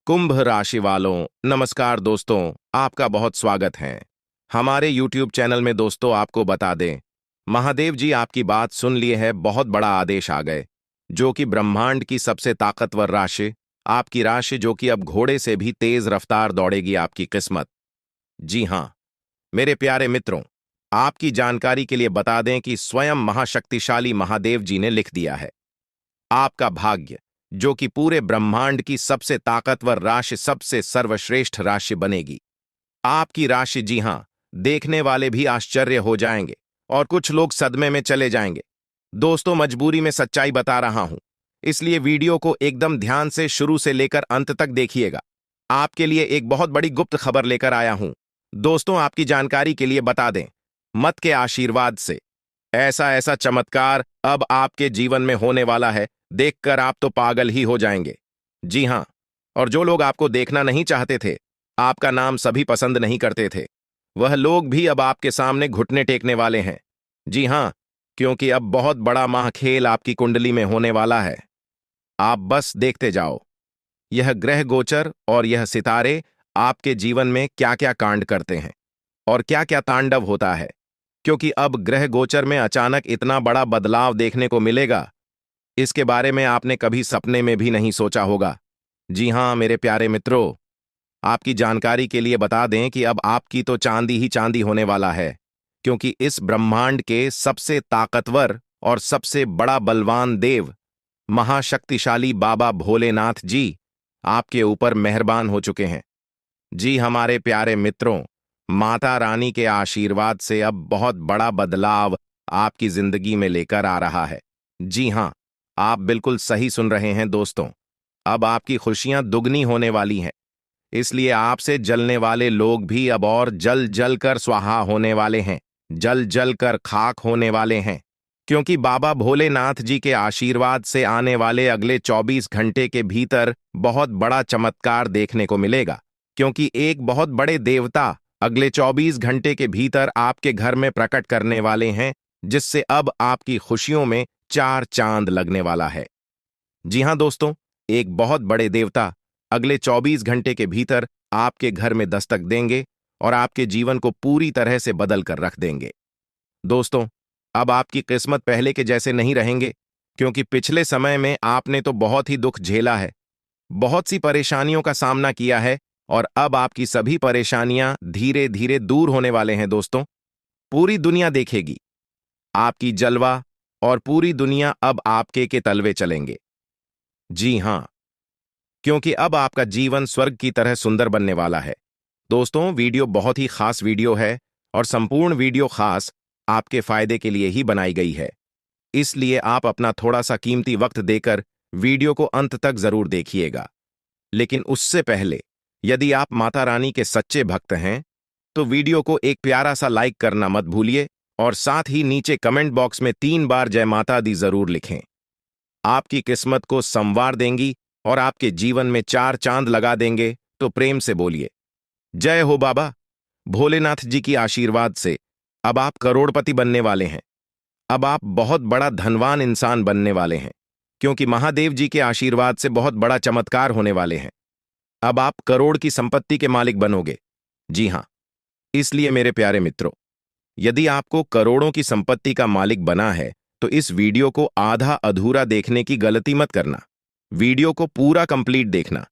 कुंभ राशि वालों, नमस्कार दोस्तों। आपका बहुत स्वागत है हमारे YouTube चैनल में। दोस्तों, आपको बता दें, महादेव जी आपकी बात सुन लिए है। बहुत बड़ा आदेश आ गए, जो कि ब्रह्मांड की सबसे ताकतवर राशि, आपकी राशि, जो कि अब घोड़े से भी तेज रफ्तार दौड़ेगी आपकी किस्मत। जी हाँ, मेरे प्यारे मित्रों, आपकी जानकारी के लिए बता दें कि स्वयं महाशक्तिशाली महादेव जी ने लिख दिया है, आपका भाग्य, जो कि पूरे ब्रह्मांड की सबसे ताकतवर राशि, सबसे सर्वश्रेष्ठ राशि बनेगी। आपकी राशि, जी हां, देखने वाले भी आश्चर्य हो जाएंगे और कुछ लोग सदमे में चले जाएंगे। दोस्तों, मजबूरी में सच्चाई बता रहा हूं, इसलिए वीडियो को एकदम ध्यान से शुरू से लेकर अंत तक देखिएगा। आपके लिए एक बहुत बड़ी गुप्त खबर लेकर आया हूं। दोस्तों, आपकी जानकारी के लिए बता दें, मत के आशीर्वाद से ऐसा ऐसा चमत्कार अब आपके जीवन में होने वाला है, देखकर आप तो पागल ही हो जाएंगे। जी हां, और जो लोग आपको देखना नहीं चाहते थे, आपका नाम सभी पसंद नहीं करते थे, वह लोग भी अब आपके सामने घुटने टेकने वाले हैं। जी हां, क्योंकि अब बहुत बड़ा महाखेल आपकी कुंडली में होने वाला है। आप बस देखते जाओ, यह ग्रह गोचर और यह सितारे आपके जीवन में क्या क्या कांड करते हैं और क्या क्या तांडव होता है। क्योंकि अब ग्रह गोचर में अचानक इतना बड़ा बदलाव देखने को मिलेगा, इसके बारे में आपने कभी सपने में भी नहीं सोचा होगा। जी हां मेरे प्यारे मित्रों, आपकी जानकारी के लिए बता दें कि अब आपकी तो चांदी ही चांदी होने वाला है, क्योंकि इस ब्रह्मांड के सबसे ताकतवर और सबसे बड़ा बलवान देव, महाशक्तिशाली बाबा भोलेनाथ जी आपके ऊपर मेहरबान हो चुके हैं। जी हमारे प्यारे मित्रों, माता रानी के आशीर्वाद से अब बहुत बड़ा बदलाव आपकी जिंदगी में लेकर आ रहा है। जी हां, आप बिल्कुल सही सुन रहे हैं दोस्तों। अब आपकी खुशियां दुगनी होने वाली हैं, इसलिए आपसे जलने वाले लोग भी अब और जल जल कर स्वाहा होने वाले हैं, जल जल कर खाक होने वाले हैं। क्योंकि बाबा भोलेनाथ जी के आशीर्वाद से आने वाले अगले 24 घंटे के भीतर बहुत बड़ा चमत्कार देखने को मिलेगा। क्योंकि एक बहुत बड़े देवता अगले 24 घंटे के भीतर आपके घर में प्रकट करने वाले हैं, जिससे अब आपकी खुशियों में चार चांद लगने वाला है। जी हां दोस्तों, एक बहुत बड़े देवता अगले 24 घंटे के भीतर आपके घर में दस्तक देंगे और आपके जीवन को पूरी तरह से बदल कर रख देंगे। दोस्तों, अब आपकी किस्मत पहले के जैसे नहीं रहेंगे, क्योंकि पिछले समय में आपने तो बहुत ही दुख झेला है, बहुत सी परेशानियों का सामना किया है, और अब आपकी सभी परेशानियां धीरे धीरे दूर होने वाले हैं। दोस्तों, पूरी दुनिया देखेगी आपकी जलवा, और पूरी दुनिया अब आपके के तलवे चलेंगे। जी हां, क्योंकि अब आपका जीवन स्वर्ग की तरह सुंदर बनने वाला है। दोस्तों, वीडियो बहुत ही खास वीडियो है, और संपूर्ण वीडियो खास आपके फायदे के लिए ही बनाई गई है, इसलिए आप अपना थोड़ा सा कीमती वक्त देकर वीडियो को अंत तक जरूर देखिएगा। लेकिन उससे पहले, यदि आप माता रानी के सच्चे भक्त हैं, तो वीडियो को एक प्यारा सा लाइक करना मत भूलिए, और साथ ही नीचे कमेंट बॉक्स में 3 बार जय माता दी जरूर लिखें। आपकी किस्मत को संवार देंगी और आपके जीवन में 4 चांद लगा देंगे। तो प्रेम से बोलिए, जय हो बाबा भोलेनाथ जी की आशीर्वाद से अब आप करोड़पति बनने वाले हैं। अब आप बहुत बड़ा धनवान इंसान बनने वाले हैं, क्योंकि महादेव जी के आशीर्वाद से बहुत बड़ा चमत्कार होने वाले हैं। अब आप करोड़ की संपत्ति के मालिक बनोगे। जी हां, इसलिए मेरे प्यारे मित्रों, यदि आपको करोड़ों की संपत्ति का मालिक बना है, तो इस वीडियो को आधा अधूरा देखने की गलती मत करना। वीडियो को पूरा कंप्लीट देखना,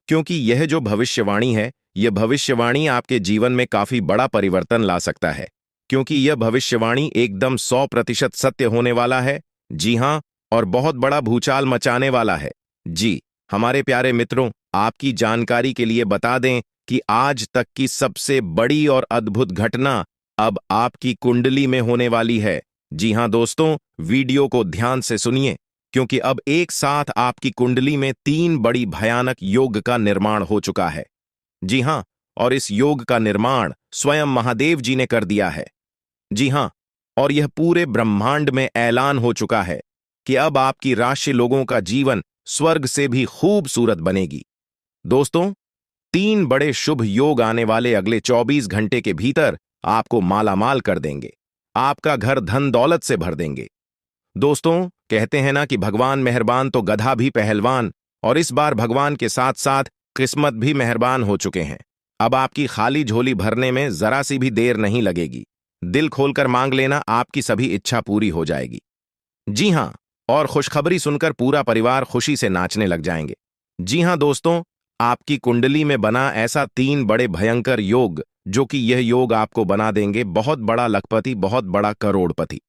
क्योंकि यह जो भविष्यवाणी है, यह भविष्यवाणी आपके जीवन में काफी बड़ा परिवर्तन ला सकता है, क्योंकि यह भविष्यवाणी एकदम 100% सत्य होने वाला है। जी हां, और बहुत बड़ा भूचाल मचाने वाला है। जी हमारे प्यारे मित्रों, आपकी जानकारी के लिए बता दें कि आज तक की सबसे बड़ी और अद्भुत घटना अब आपकी कुंडली में होने वाली है। जी हां दोस्तों, वीडियो को ध्यान से सुनिए, क्योंकि अब एक साथ आपकी कुंडली में 3 बड़ी भयानक योग का निर्माण हो चुका है। जी हां, और इस योग का निर्माण स्वयं महादेव जी ने कर दिया है। जी हां, और यह पूरे ब्रह्मांड में ऐलान हो चुका है कि अब आपकी राशि लोगों का जीवन स्वर्ग से भी खूबसूरत बनेगी। दोस्तों, 3 बड़े शुभ योग आने वाले अगले 24 घंटे के भीतर आपको मालामाल कर देंगे, आपका घर धन दौलत से भर देंगे। दोस्तों, कहते हैं ना कि भगवान मेहरबान तो गधा भी पहलवान, और इस बार भगवान के साथ साथ किस्मत भी मेहरबान हो चुके हैं। अब आपकी खाली झोली भरने में जरा सी भी देर नहीं लगेगी। दिल खोलकर मांग लेना, आपकी सभी इच्छा पूरी हो जाएगी। जी हाँ, और खुशखबरी सुनकर पूरा परिवार खुशी से नाचने लग जाएंगे। जी हाँ दोस्तों, आपकी कुंडली में बना ऐसा 3 बड़े भयंकर योग, जो कि यह योग आपको बना देंगे बहुत बड़ा लखपति, बहुत बड़ा करोड़पति।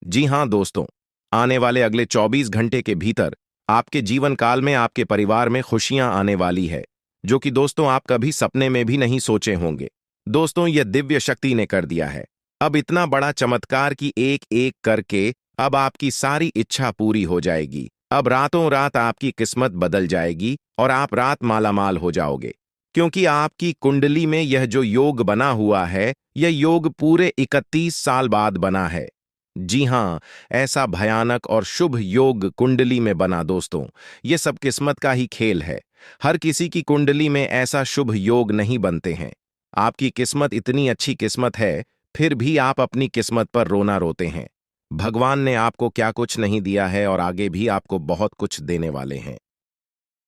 जी हाँ दोस्तों, आने वाले अगले 24 घंटे के भीतर आपके जीवन काल में आपके परिवार में खुशियां आने वाली है, जो कि दोस्तों आप कभी सपने में भी नहीं सोचे होंगे। दोस्तों, यह दिव्य शक्ति ने कर दिया है। अब इतना बड़ा चमत्कार कि एक एक करके अब आपकी सारी इच्छा पूरी हो जाएगी। अब रातों रात आपकी किस्मत बदल जाएगी और आप रात मालामाल हो जाओगे, क्योंकि आपकी कुंडली में यह जो योग बना हुआ है, यह योग पूरे 31 साल बाद बना है। जी हाँ, ऐसा भयानक और शुभ योग कुंडली में बना दोस्तों, ये सब किस्मत का ही खेल है। हर किसी की कुंडली में ऐसा शुभ योग नहीं बनते हैं। आपकी किस्मत इतनी अच्छी किस्मत है, फिर भी आप अपनी किस्मत पर रोना रोते हैं। भगवान ने आपको क्या कुछ नहीं दिया है और आगे भी आपको बहुत कुछ देने वाले हैं।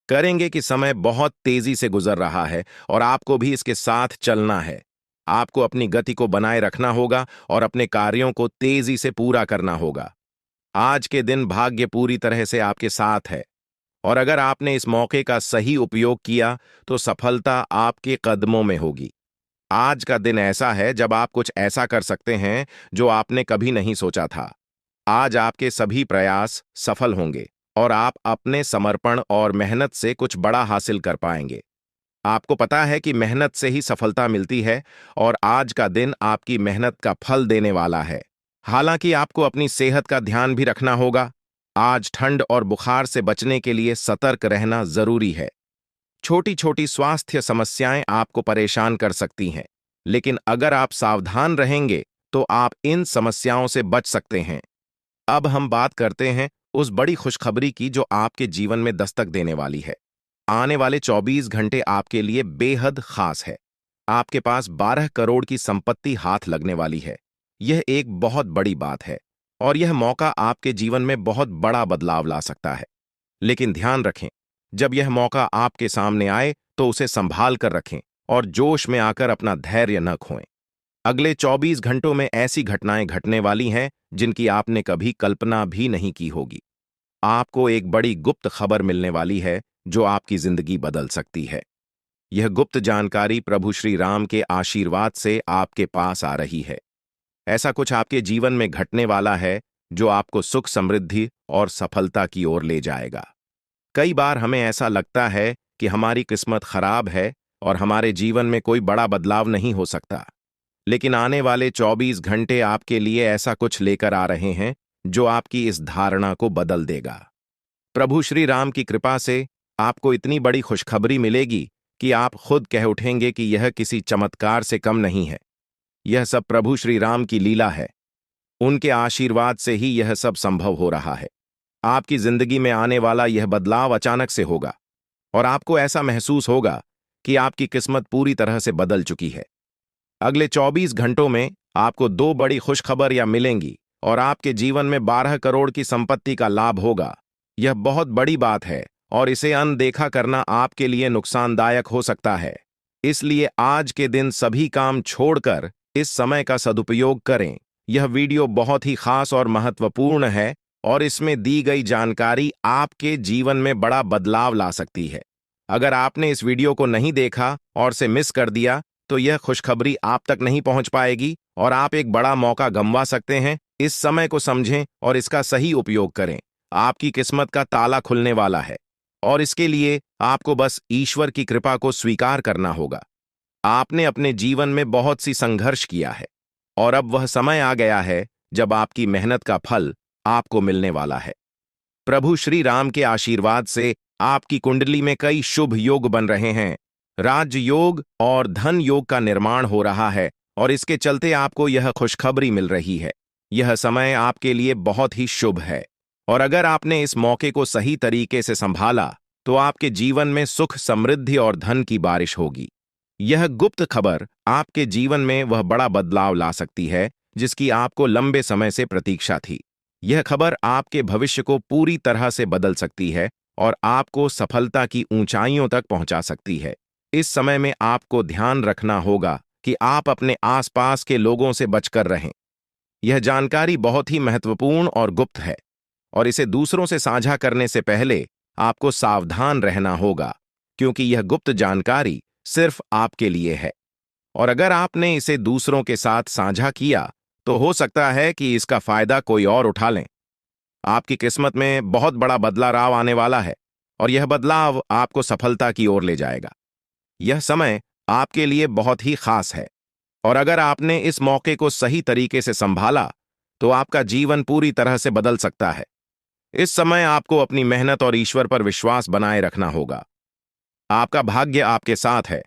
करेंगे कि समय बहुत तेजी से गुजर रहा है और आपको भी इसके साथ चलना है। आपको अपनी गति को बनाए रखना होगा और अपने कार्यों को तेजी से पूरा करना होगा। आज के दिन भाग्य पूरी तरह से आपके साथ है और अगर आपने इस मौके का सही उपयोग किया तो सफलता आपके कदमों में होगी। आज का दिन ऐसा है जब आप कुछ ऐसा कर सकते हैं जो आपने कभी नहीं सोचा था। आज आपके सभी प्रयास सफल होंगे और आप अपने समर्पण और मेहनत से कुछ बड़ा हासिल कर पाएंगे। आपको पता है कि मेहनत से ही सफलता मिलती है और आज का दिन आपकी मेहनत का फल देने वाला है। हालांकि आपको अपनी सेहत का ध्यान भी रखना होगा। आज ठंड और बुखार से बचने के लिए सतर्क रहना जरूरी है। छोटी छोटी स्वास्थ्य समस्याएं आपको परेशान कर सकती हैं, लेकिन अगर आप सावधान रहेंगे तो आप इन समस्याओं से बच सकते हैं। अब हम बात करते हैं उस बड़ी खुशखबरी की जो आपके जीवन में दस्तक देने वाली है। आने वाले 24 घंटे आपके लिए बेहद खास है। आपके पास 12 करोड़ की संपत्ति हाथ लगने वाली है। यह एक बहुत बड़ी बात है और यह मौका आपके जीवन में बहुत बड़ा बदलाव ला सकता है। लेकिन ध्यान रखें, जब यह मौका आपके सामने आए तो उसे संभाल कर रखें और जोश में आकर अपना धैर्य न खोएं। अगले 24 घंटों में ऐसी घटनाएं घटने वाली हैं जिनकी आपने कभी कल्पना भी नहीं की होगी। आपको एक बड़ी गुप्त खबर मिलने वाली है जो आपकी जिंदगी बदल सकती है। यह गुप्त जानकारी प्रभु श्री राम के आशीर्वाद से आपके पास आ रही है। ऐसा कुछ आपके जीवन में घटने वाला है जो आपको सुख, समृद्धि और सफलता की ओर ले जाएगा। कई बार हमें ऐसा लगता है कि हमारी किस्मत खराब है और हमारे जीवन में कोई बड़ा बदलाव नहीं हो सकता। लेकिन आने वाले 24 घंटे आपके लिए ऐसा कुछ लेकर आ रहे हैं जो आपकी इस धारणा को बदल देगा। प्रभु श्री राम की कृपा से आपको इतनी बड़ी खुशखबरी मिलेगी कि आप खुद कह उठेंगे कि यह किसी चमत्कार से कम नहीं है। यह सब प्रभु श्री राम की लीला है। उनके आशीर्वाद से ही यह सब संभव हो रहा है। आपकी जिंदगी में आने वाला यह बदलाव अचानक से होगा और आपको ऐसा महसूस होगा कि आपकी किस्मत पूरी तरह से बदल चुकी है। अगले 24 घंटों में आपको 2 बड़ी खुशखबरियां मिलेंगी और आपके जीवन में 12 करोड़ की संपत्ति का लाभ होगा। यह बहुत बड़ी बात है और इसे अनदेखा करना आपके लिए नुकसानदायक हो सकता है। इसलिए आज के दिन सभी काम छोड़कर इस समय का सदुपयोग करें। यह वीडियो बहुत ही खास और महत्वपूर्ण है और इसमें दी गई जानकारी आपके जीवन में बड़ा बदलाव ला सकती है। अगर आपने इस वीडियो को नहीं देखा और से मिस कर दिया तो यह खुशखबरी आप तक नहीं पहुंच पाएगी और आप एक बड़ा मौका गंवा सकते हैं। इस समय को समझें और इसका सही उपयोग करें। आपकी किस्मत का ताला खुलने वाला है और इसके लिए आपको बस ईश्वर की कृपा को स्वीकार करना होगा। आपने अपने जीवन में बहुत सी संघर्ष किया है और अब वह समय आ गया है जब आपकी मेहनत का फल आपको मिलने वाला है। प्रभु श्री राम के आशीर्वाद से आपकी कुंडली में कई शुभ योग बन रहे हैं। राज योग और धन योग का निर्माण हो रहा है और इसके चलते आपको यह खुशखबरी मिल रही है। यह समय आपके लिए बहुत ही शुभ है और अगर आपने इस मौके को सही तरीके से संभाला तो आपके जीवन में सुख, समृद्धि और धन की बारिश होगी। यह गुप्त खबर आपके जीवन में वह बड़ा बदलाव ला सकती है जिसकी आपको लंबे समय से प्रतीक्षा थी। यह खबर आपके भविष्य को पूरी तरह से बदल सकती है और आपको सफलता की ऊंचाइयों तक पहुंचा सकती है। इस समय में आपको ध्यान रखना होगा कि आप अपने आसपास के लोगों से बचकर रहें। यह जानकारी बहुत ही महत्वपूर्ण और गुप्त है, और इसे दूसरों से साझा करने से पहले आपको सावधान रहना होगा, क्योंकि यह गुप्त जानकारी सिर्फ आपके लिए है। और अगर आपने इसे दूसरों के साथ साझा किया, तो हो सकता है कि इसका फायदा कोई और उठा लें। आपकी किस्मत में बहुत बड़ा बदलाव आने वाला है, और यह बदलाव आपको सफलता की ओर ले जाएगा। यह समय आपके लिए बहुत ही खास है, और अगर आपने इस मौके को सही तरीके से संभाला, तो आपका जीवन पूरी तरह से बदल सकता है। इस समय आपको अपनी मेहनत और ईश्वर पर विश्वास बनाए रखना होगा। आपका भाग्य आपके साथ है,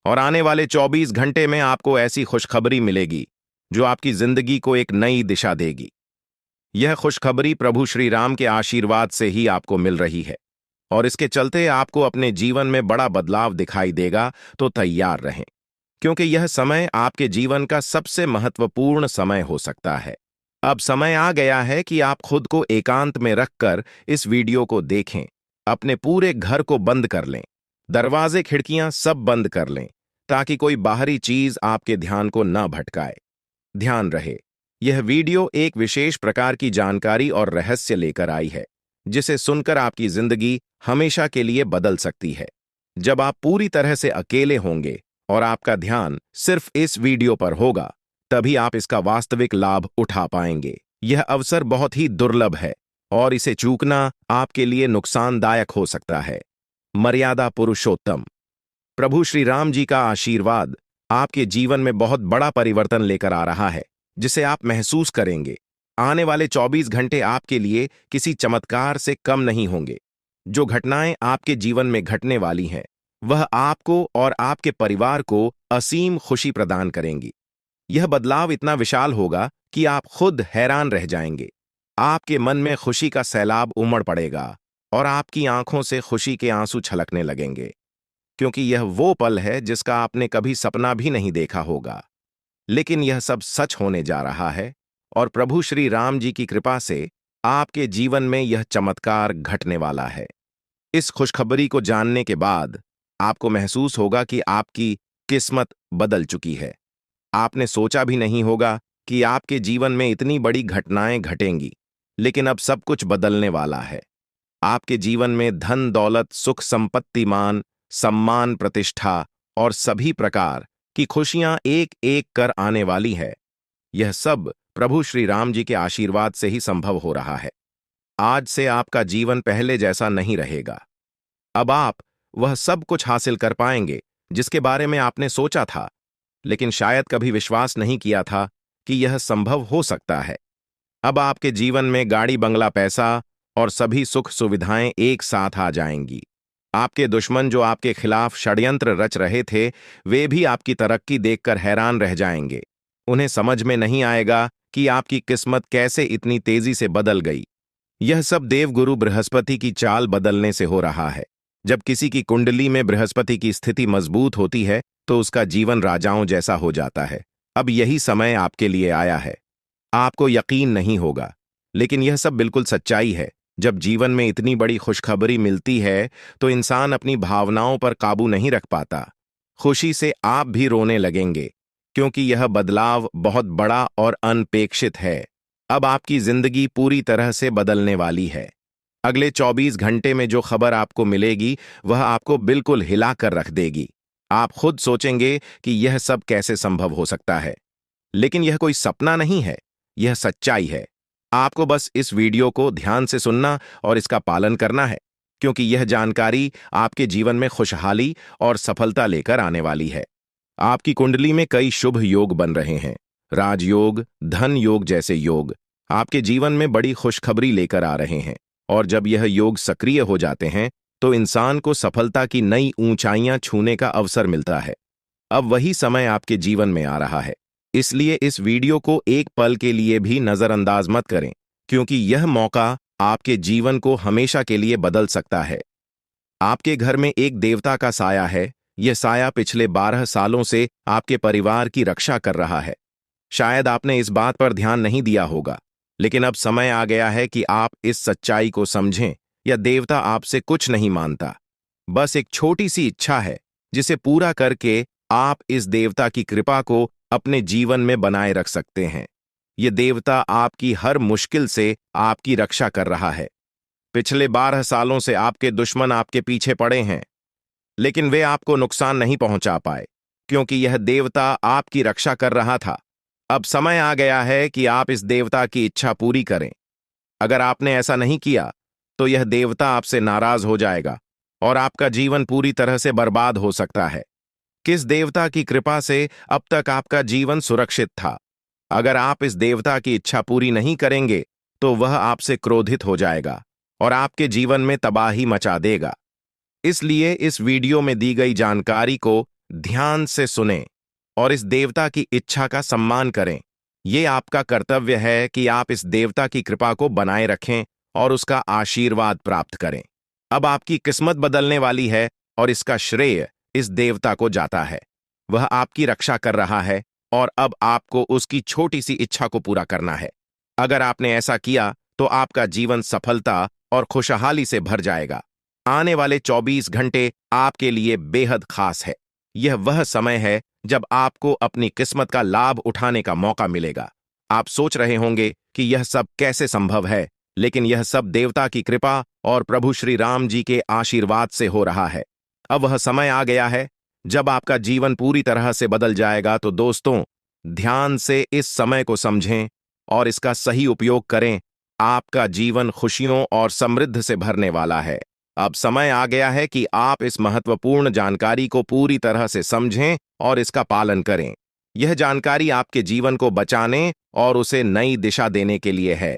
और आने वाले 24 घंटे में आपको ऐसी खुशखबरी मिलेगी जो आपकी जिंदगी को एक नई दिशा देगी। यह खुशखबरी प्रभु श्री राम के आशीर्वाद से ही आपको मिल रही है, और इसके चलते आपको अपने जीवन में बड़ा बदलाव दिखाई देगा। तो तैयार रहें, क्योंकि यह समय आपके जीवन का सबसे महत्वपूर्ण समय हो सकता है। अब समय आ गया है कि आप खुद को एकांत में रखकर इस वीडियो को देखें। अपने पूरे घर को बंद कर लें, दरवाजे खिड़कियां सब बंद कर लें, ताकि कोई बाहरी चीज आपके ध्यान को न भटकाए। ध्यान रहे, यह वीडियो एक विशेष प्रकार की जानकारी और रहस्य लेकर आई है, जिसे सुनकर आपकी जिंदगी हमेशा के लिए बदल सकती है। जब आप पूरी तरह से अकेले होंगे और आपका ध्यान सिर्फ इस वीडियो पर होगा, तभी आप इसका वास्तविक लाभ उठा पाएंगे। यह अवसर बहुत ही दुर्लभ है, और इसे चूकना आपके लिए नुकसानदायक हो सकता है। मर्यादा पुरुषोत्तम प्रभु श्री राम जी का आशीर्वाद आपके जीवन में बहुत बड़ा परिवर्तन लेकर आ रहा है, जिसे आप महसूस करेंगे। आने वाले 24 घंटे आपके लिए किसी चमत्कार से कम नहीं होंगे। जो घटनाएं आपके जीवन में घटने वाली हैं, वह आपको और आपके परिवार को असीम खुशी प्रदान करेंगी। यह बदलाव इतना विशाल होगा कि आप खुद हैरान रह जाएंगे। आपके मन में खुशी का सैलाब उमड़ पड़ेगा, और आपकी आंखों से खुशी के आंसू छलकने लगेंगे, क्योंकि यह वो पल है जिसका आपने कभी सपना भी नहीं देखा होगा। लेकिन यह सब सच होने जा रहा है, और प्रभु श्री राम जी की कृपा से आपके जीवन में यह चमत्कार घटने वाला है। इस खुशखबरी को जानने के बाद आपको महसूस होगा कि आपकी किस्मत बदल चुकी है। आपने सोचा भी नहीं होगा कि आपके जीवन में इतनी बड़ी घटनाएं घटेंगी, लेकिन अब सब कुछ बदलने वाला है। आपके जीवन में धन दौलत, सुख संपत्ति, मान सम्मान, प्रतिष्ठा और सभी प्रकार की खुशियां एक एक कर आने वाली है। यह सब प्रभु श्री राम जी के आशीर्वाद से ही संभव हो रहा है। आज से आपका जीवन पहले जैसा नहीं रहेगा। अब आप वह सब कुछ हासिल कर पाएंगे जिसके बारे में आपने सोचा था, लेकिन शायद कभी विश्वास नहीं किया था कि यह संभव हो सकता है। अब आपके जीवन में गाड़ी, बंगला, पैसा और सभी सुख सुविधाएं एक साथ आ जाएंगी। आपके दुश्मन जो आपके खिलाफ षड्यंत्र रच रहे थे, वे भी आपकी तरक्की देखकर हैरान रह जाएंगे। उन्हें समझ में नहीं आएगा कि आपकी किस्मत कैसे इतनी तेजी से बदल गई। यह सब देवगुरु बृहस्पति की चाल बदलने से हो रहा है। जब किसी की कुंडली में बृहस्पति की स्थिति मजबूत होती है, तो उसका जीवन राजाओं जैसा हो जाता है। अब यही समय आपके लिए आया है। आपको यकीन नहीं होगा, लेकिन यह सब बिल्कुल सच्चाई है। जब जीवन में इतनी बड़ी खुशखबरी मिलती है, तो इंसान अपनी भावनाओं पर काबू नहीं रख पाता। खुशी से आप भी रोने लगेंगे, क्योंकि यह बदलाव बहुत बड़ा और अनपेक्षित है। अब आपकी जिंदगी पूरी तरह से बदलने वाली है। अगले 24 घंटे में जो खबर आपको मिलेगी, वह आपको बिल्कुल हिला कर रख देगी। आप खुद सोचेंगे कि यह सब कैसे संभव हो सकता है, लेकिन यह कोई सपना नहीं है, यह सच्चाई है। आपको बस इस वीडियो को ध्यान से सुनना और इसका पालन करना है, क्योंकि यह जानकारी आपके जीवन में खुशहाली और सफलता लेकर आने वाली है। आपकी कुंडली में कई शुभ योग बन रहे हैं। राजयोग, धन योग जैसे योग आपके जीवन में बड़ी खुशखबरी लेकर आ रहे हैं, और जब यह योग सक्रिय हो जाते हैं, तो इंसान को सफलता की नई ऊंचाइयां छूने का अवसर मिलता है। अब वही समय आपके जीवन में आ रहा है, इसलिए इस वीडियो को एक पल के लिए भी नजरअंदाज मत करें, क्योंकि यह मौका आपके जीवन को हमेशा के लिए बदल सकता है। आपके घर में एक देवता का साया है। यह साया पिछले 12 सालों से आपके परिवार की रक्षा कर रहा है। शायद आपने इस बात पर ध्यान नहीं दिया होगा, लेकिन अब समय आ गया है कि आप इस सच्चाई को समझें या देवता आपसे कुछ नहीं मानता। बस एक छोटी सी इच्छा है जिसे पूरा करके आप इस देवता की कृपा को अपने जीवन में बनाए रख सकते हैं। ये देवता आपकी हर मुश्किल से आपकी रक्षा कर रहा है। पिछले 12 सालों से आपके दुश्मन आपके पीछे पड़े हैं, लेकिन वे आपको नुकसान नहीं पहुंचा पाए, क्योंकि यह देवता आपकी रक्षा कर रहा था। अब समय आ गया है कि आप इस देवता की इच्छा पूरी करें। अगर आपने ऐसा नहीं किया, तो यह देवता आपसे नाराज हो जाएगा और आपका जीवन पूरी तरह से बर्बाद हो सकता है। किस देवता की कृपा से अब तक आपका जीवन सुरक्षित था? अगर आप इस देवता की इच्छा पूरी नहीं करेंगे, तो वह आपसे क्रोधित हो जाएगा और आपके जीवन में तबाही मचा देगा। इसलिए इस वीडियो में दी गई जानकारी को ध्यान से सुनें और इस देवता की इच्छा का सम्मान करें। ये आपका कर्तव्य है कि आप इस देवता की कृपा को बनाए रखें और उसका आशीर्वाद प्राप्त करें। अब आपकी किस्मत बदलने वाली है और इसका श्रेय इस देवता को जाता है। वह आपकी रक्षा कर रहा है और अब आपको उसकी छोटी सी इच्छा को पूरा करना है। अगर आपने ऐसा किया, तो आपका जीवन सफलता और खुशहाली से भर जाएगा। आने वाले 24 घंटे आपके लिए बेहद खास है। यह वह समय है जब आपको अपनी किस्मत का लाभ उठाने का मौका मिलेगा। आप सोच रहे होंगे कि यह सब कैसे संभव है, लेकिन यह सब देवता की कृपा और प्रभु श्री राम जी के आशीर्वाद से हो रहा है। अब वह समय आ गया है जब आपका जीवन पूरी तरह से बदल जाएगा। तो दोस्तों, ध्यान से इस समय को समझें और इसका सही उपयोग करें। आपका जीवन खुशियों और समृद्धि से भरने वाला है। अब समय आ गया है कि आप इस महत्वपूर्ण जानकारी को पूरी तरह से समझें और इसका पालन करें। यह जानकारी आपके जीवन को बचाने और उसे नई दिशा देने के लिए है।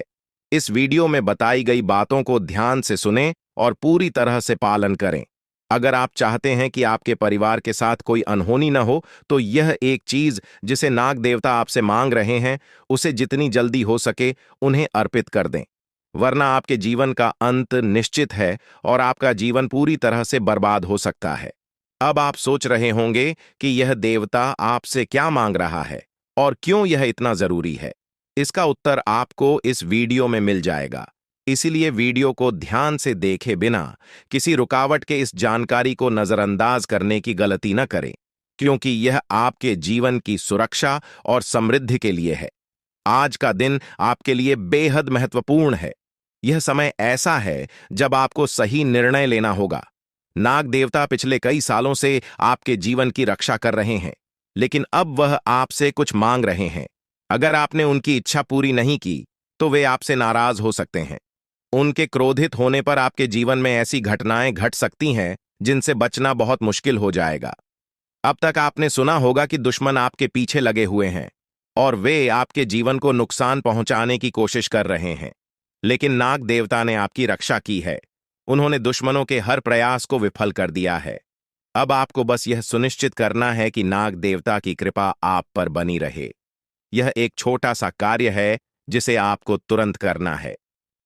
इस वीडियो में बताई गई बातों को ध्यान से सुनें और पूरी तरह से पालन करें। अगर आप चाहते हैं कि आपके परिवार के साथ कोई अनहोनी न हो, तो यह एक चीज जिसे नाग देवता आपसे मांग रहे हैं, उसे जितनी जल्दी हो सके उन्हें अर्पित कर दें, वरना आपके जीवन का अंत निश्चित है और आपका जीवन पूरी तरह से बर्बाद हो सकता है। अब आप सोच रहे होंगे कि यह देवता आपसे क्या मांग रहा है और क्यों यह इतना जरूरी है। इसका उत्तर आपको इस वीडियो में मिल जाएगा। इसीलिए वीडियो को ध्यान से देखे बिना किसी रुकावट के इस जानकारी को नजरअंदाज करने की गलती न करें, क्योंकि यह आपके जीवन की सुरक्षा और समृद्धि के लिए है। आज का दिन आपके लिए बेहद महत्वपूर्ण है। यह समय ऐसा है जब आपको सही निर्णय लेना होगा। नाग देवता पिछले कई सालों से आपके जीवन की रक्षा कर रहे हैं, लेकिन अब वह आपसे कुछ मांग रहे हैं। अगर आपने उनकी इच्छा पूरी नहीं की, तो वे आपसे नाराज हो सकते हैं। उनके क्रोधित होने पर आपके जीवन में ऐसी घटनाएं घट सकती हैं जिनसे बचना बहुत मुश्किल हो जाएगा। अब तक आपने सुना होगा कि दुश्मन आपके पीछे लगे हुए हैं और वे आपके जीवन को नुकसान पहुंचाने की कोशिश कर रहे हैं, लेकिन नाग देवता ने आपकी रक्षा की है। उन्होंने दुश्मनों के हर प्रयास को विफल कर दिया है। अब आपको बस यह सुनिश्चित करना है कि नाग देवता की कृपा आप पर बनी रहे। यह एक छोटा सा कार्य है जिसे आपको तुरंत करना है।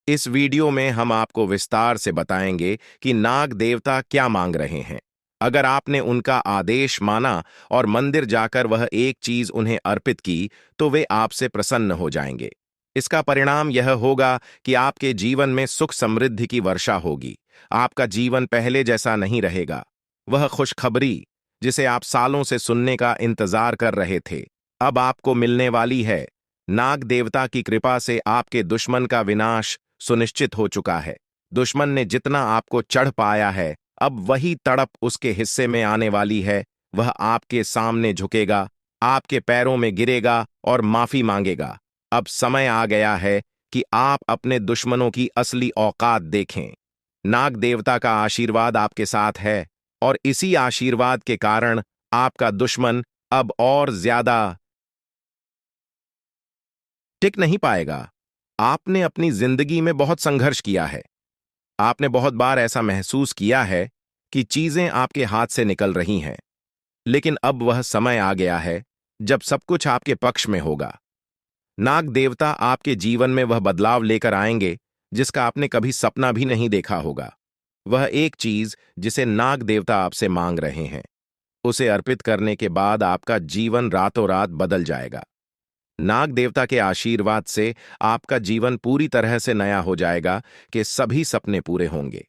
इस वीडियो में हम आपको विस्तार से बताएंगे कि नाग देवता क्या मांग रहे हैं। अगर आपने उनका आदेश माना और मंदिर जाकर वह एक चीज उन्हें अर्पित की, तो वे आपसे प्रसन्न हो जाएंगे। इसका परिणाम यह होगा कि आपके जीवन में सुख समृद्धि की वर्षा होगी। आपका जीवन पहले जैसा नहीं रहेगा। वह खुशखबरी जिसे आप सालों से सुनने का इंतजार कर रहे थे, अब आपको मिलने वाली है। नाग देवता की कृपा से आपके दुश्मन का विनाश सुनिश्चित हो चुका है। दुश्मन ने जितना आपको चढ़ पाया है, अब वही तड़प उसके हिस्से में आने वाली है। वह आपके सामने झुकेगा, आपके पैरों में गिरेगा और माफी मांगेगा। अब समय आ गया है कि आप अपने दुश्मनों की असली औकात देखें। नाग देवता का आशीर्वाद आपके साथ है और इसी आशीर्वाद के कारण आपका दुश्मन अब और ज्यादा टिक नहीं पाएगा। आपने अपनी जिंदगी में बहुत संघर्ष किया है। आपने बहुत बार ऐसा महसूस किया है कि चीजें आपके हाथ से निकल रही हैं, लेकिन अब वह समय आ गया है जब सब कुछ आपके पक्ष में होगा। नाग देवता आपके जीवन में वह बदलाव लेकर आएंगे जिसका आपने कभी सपना भी नहीं देखा होगा। वह एक चीज जिसे नाग देवता आपसे मांग रहे हैं, उसे अर्पित करने के बाद आपका जीवन रातों रात बदल जाएगा। नाग देवता के आशीर्वाद से आपका जीवन पूरी तरह से नया हो जाएगा कि सभी सपने पूरे होंगे।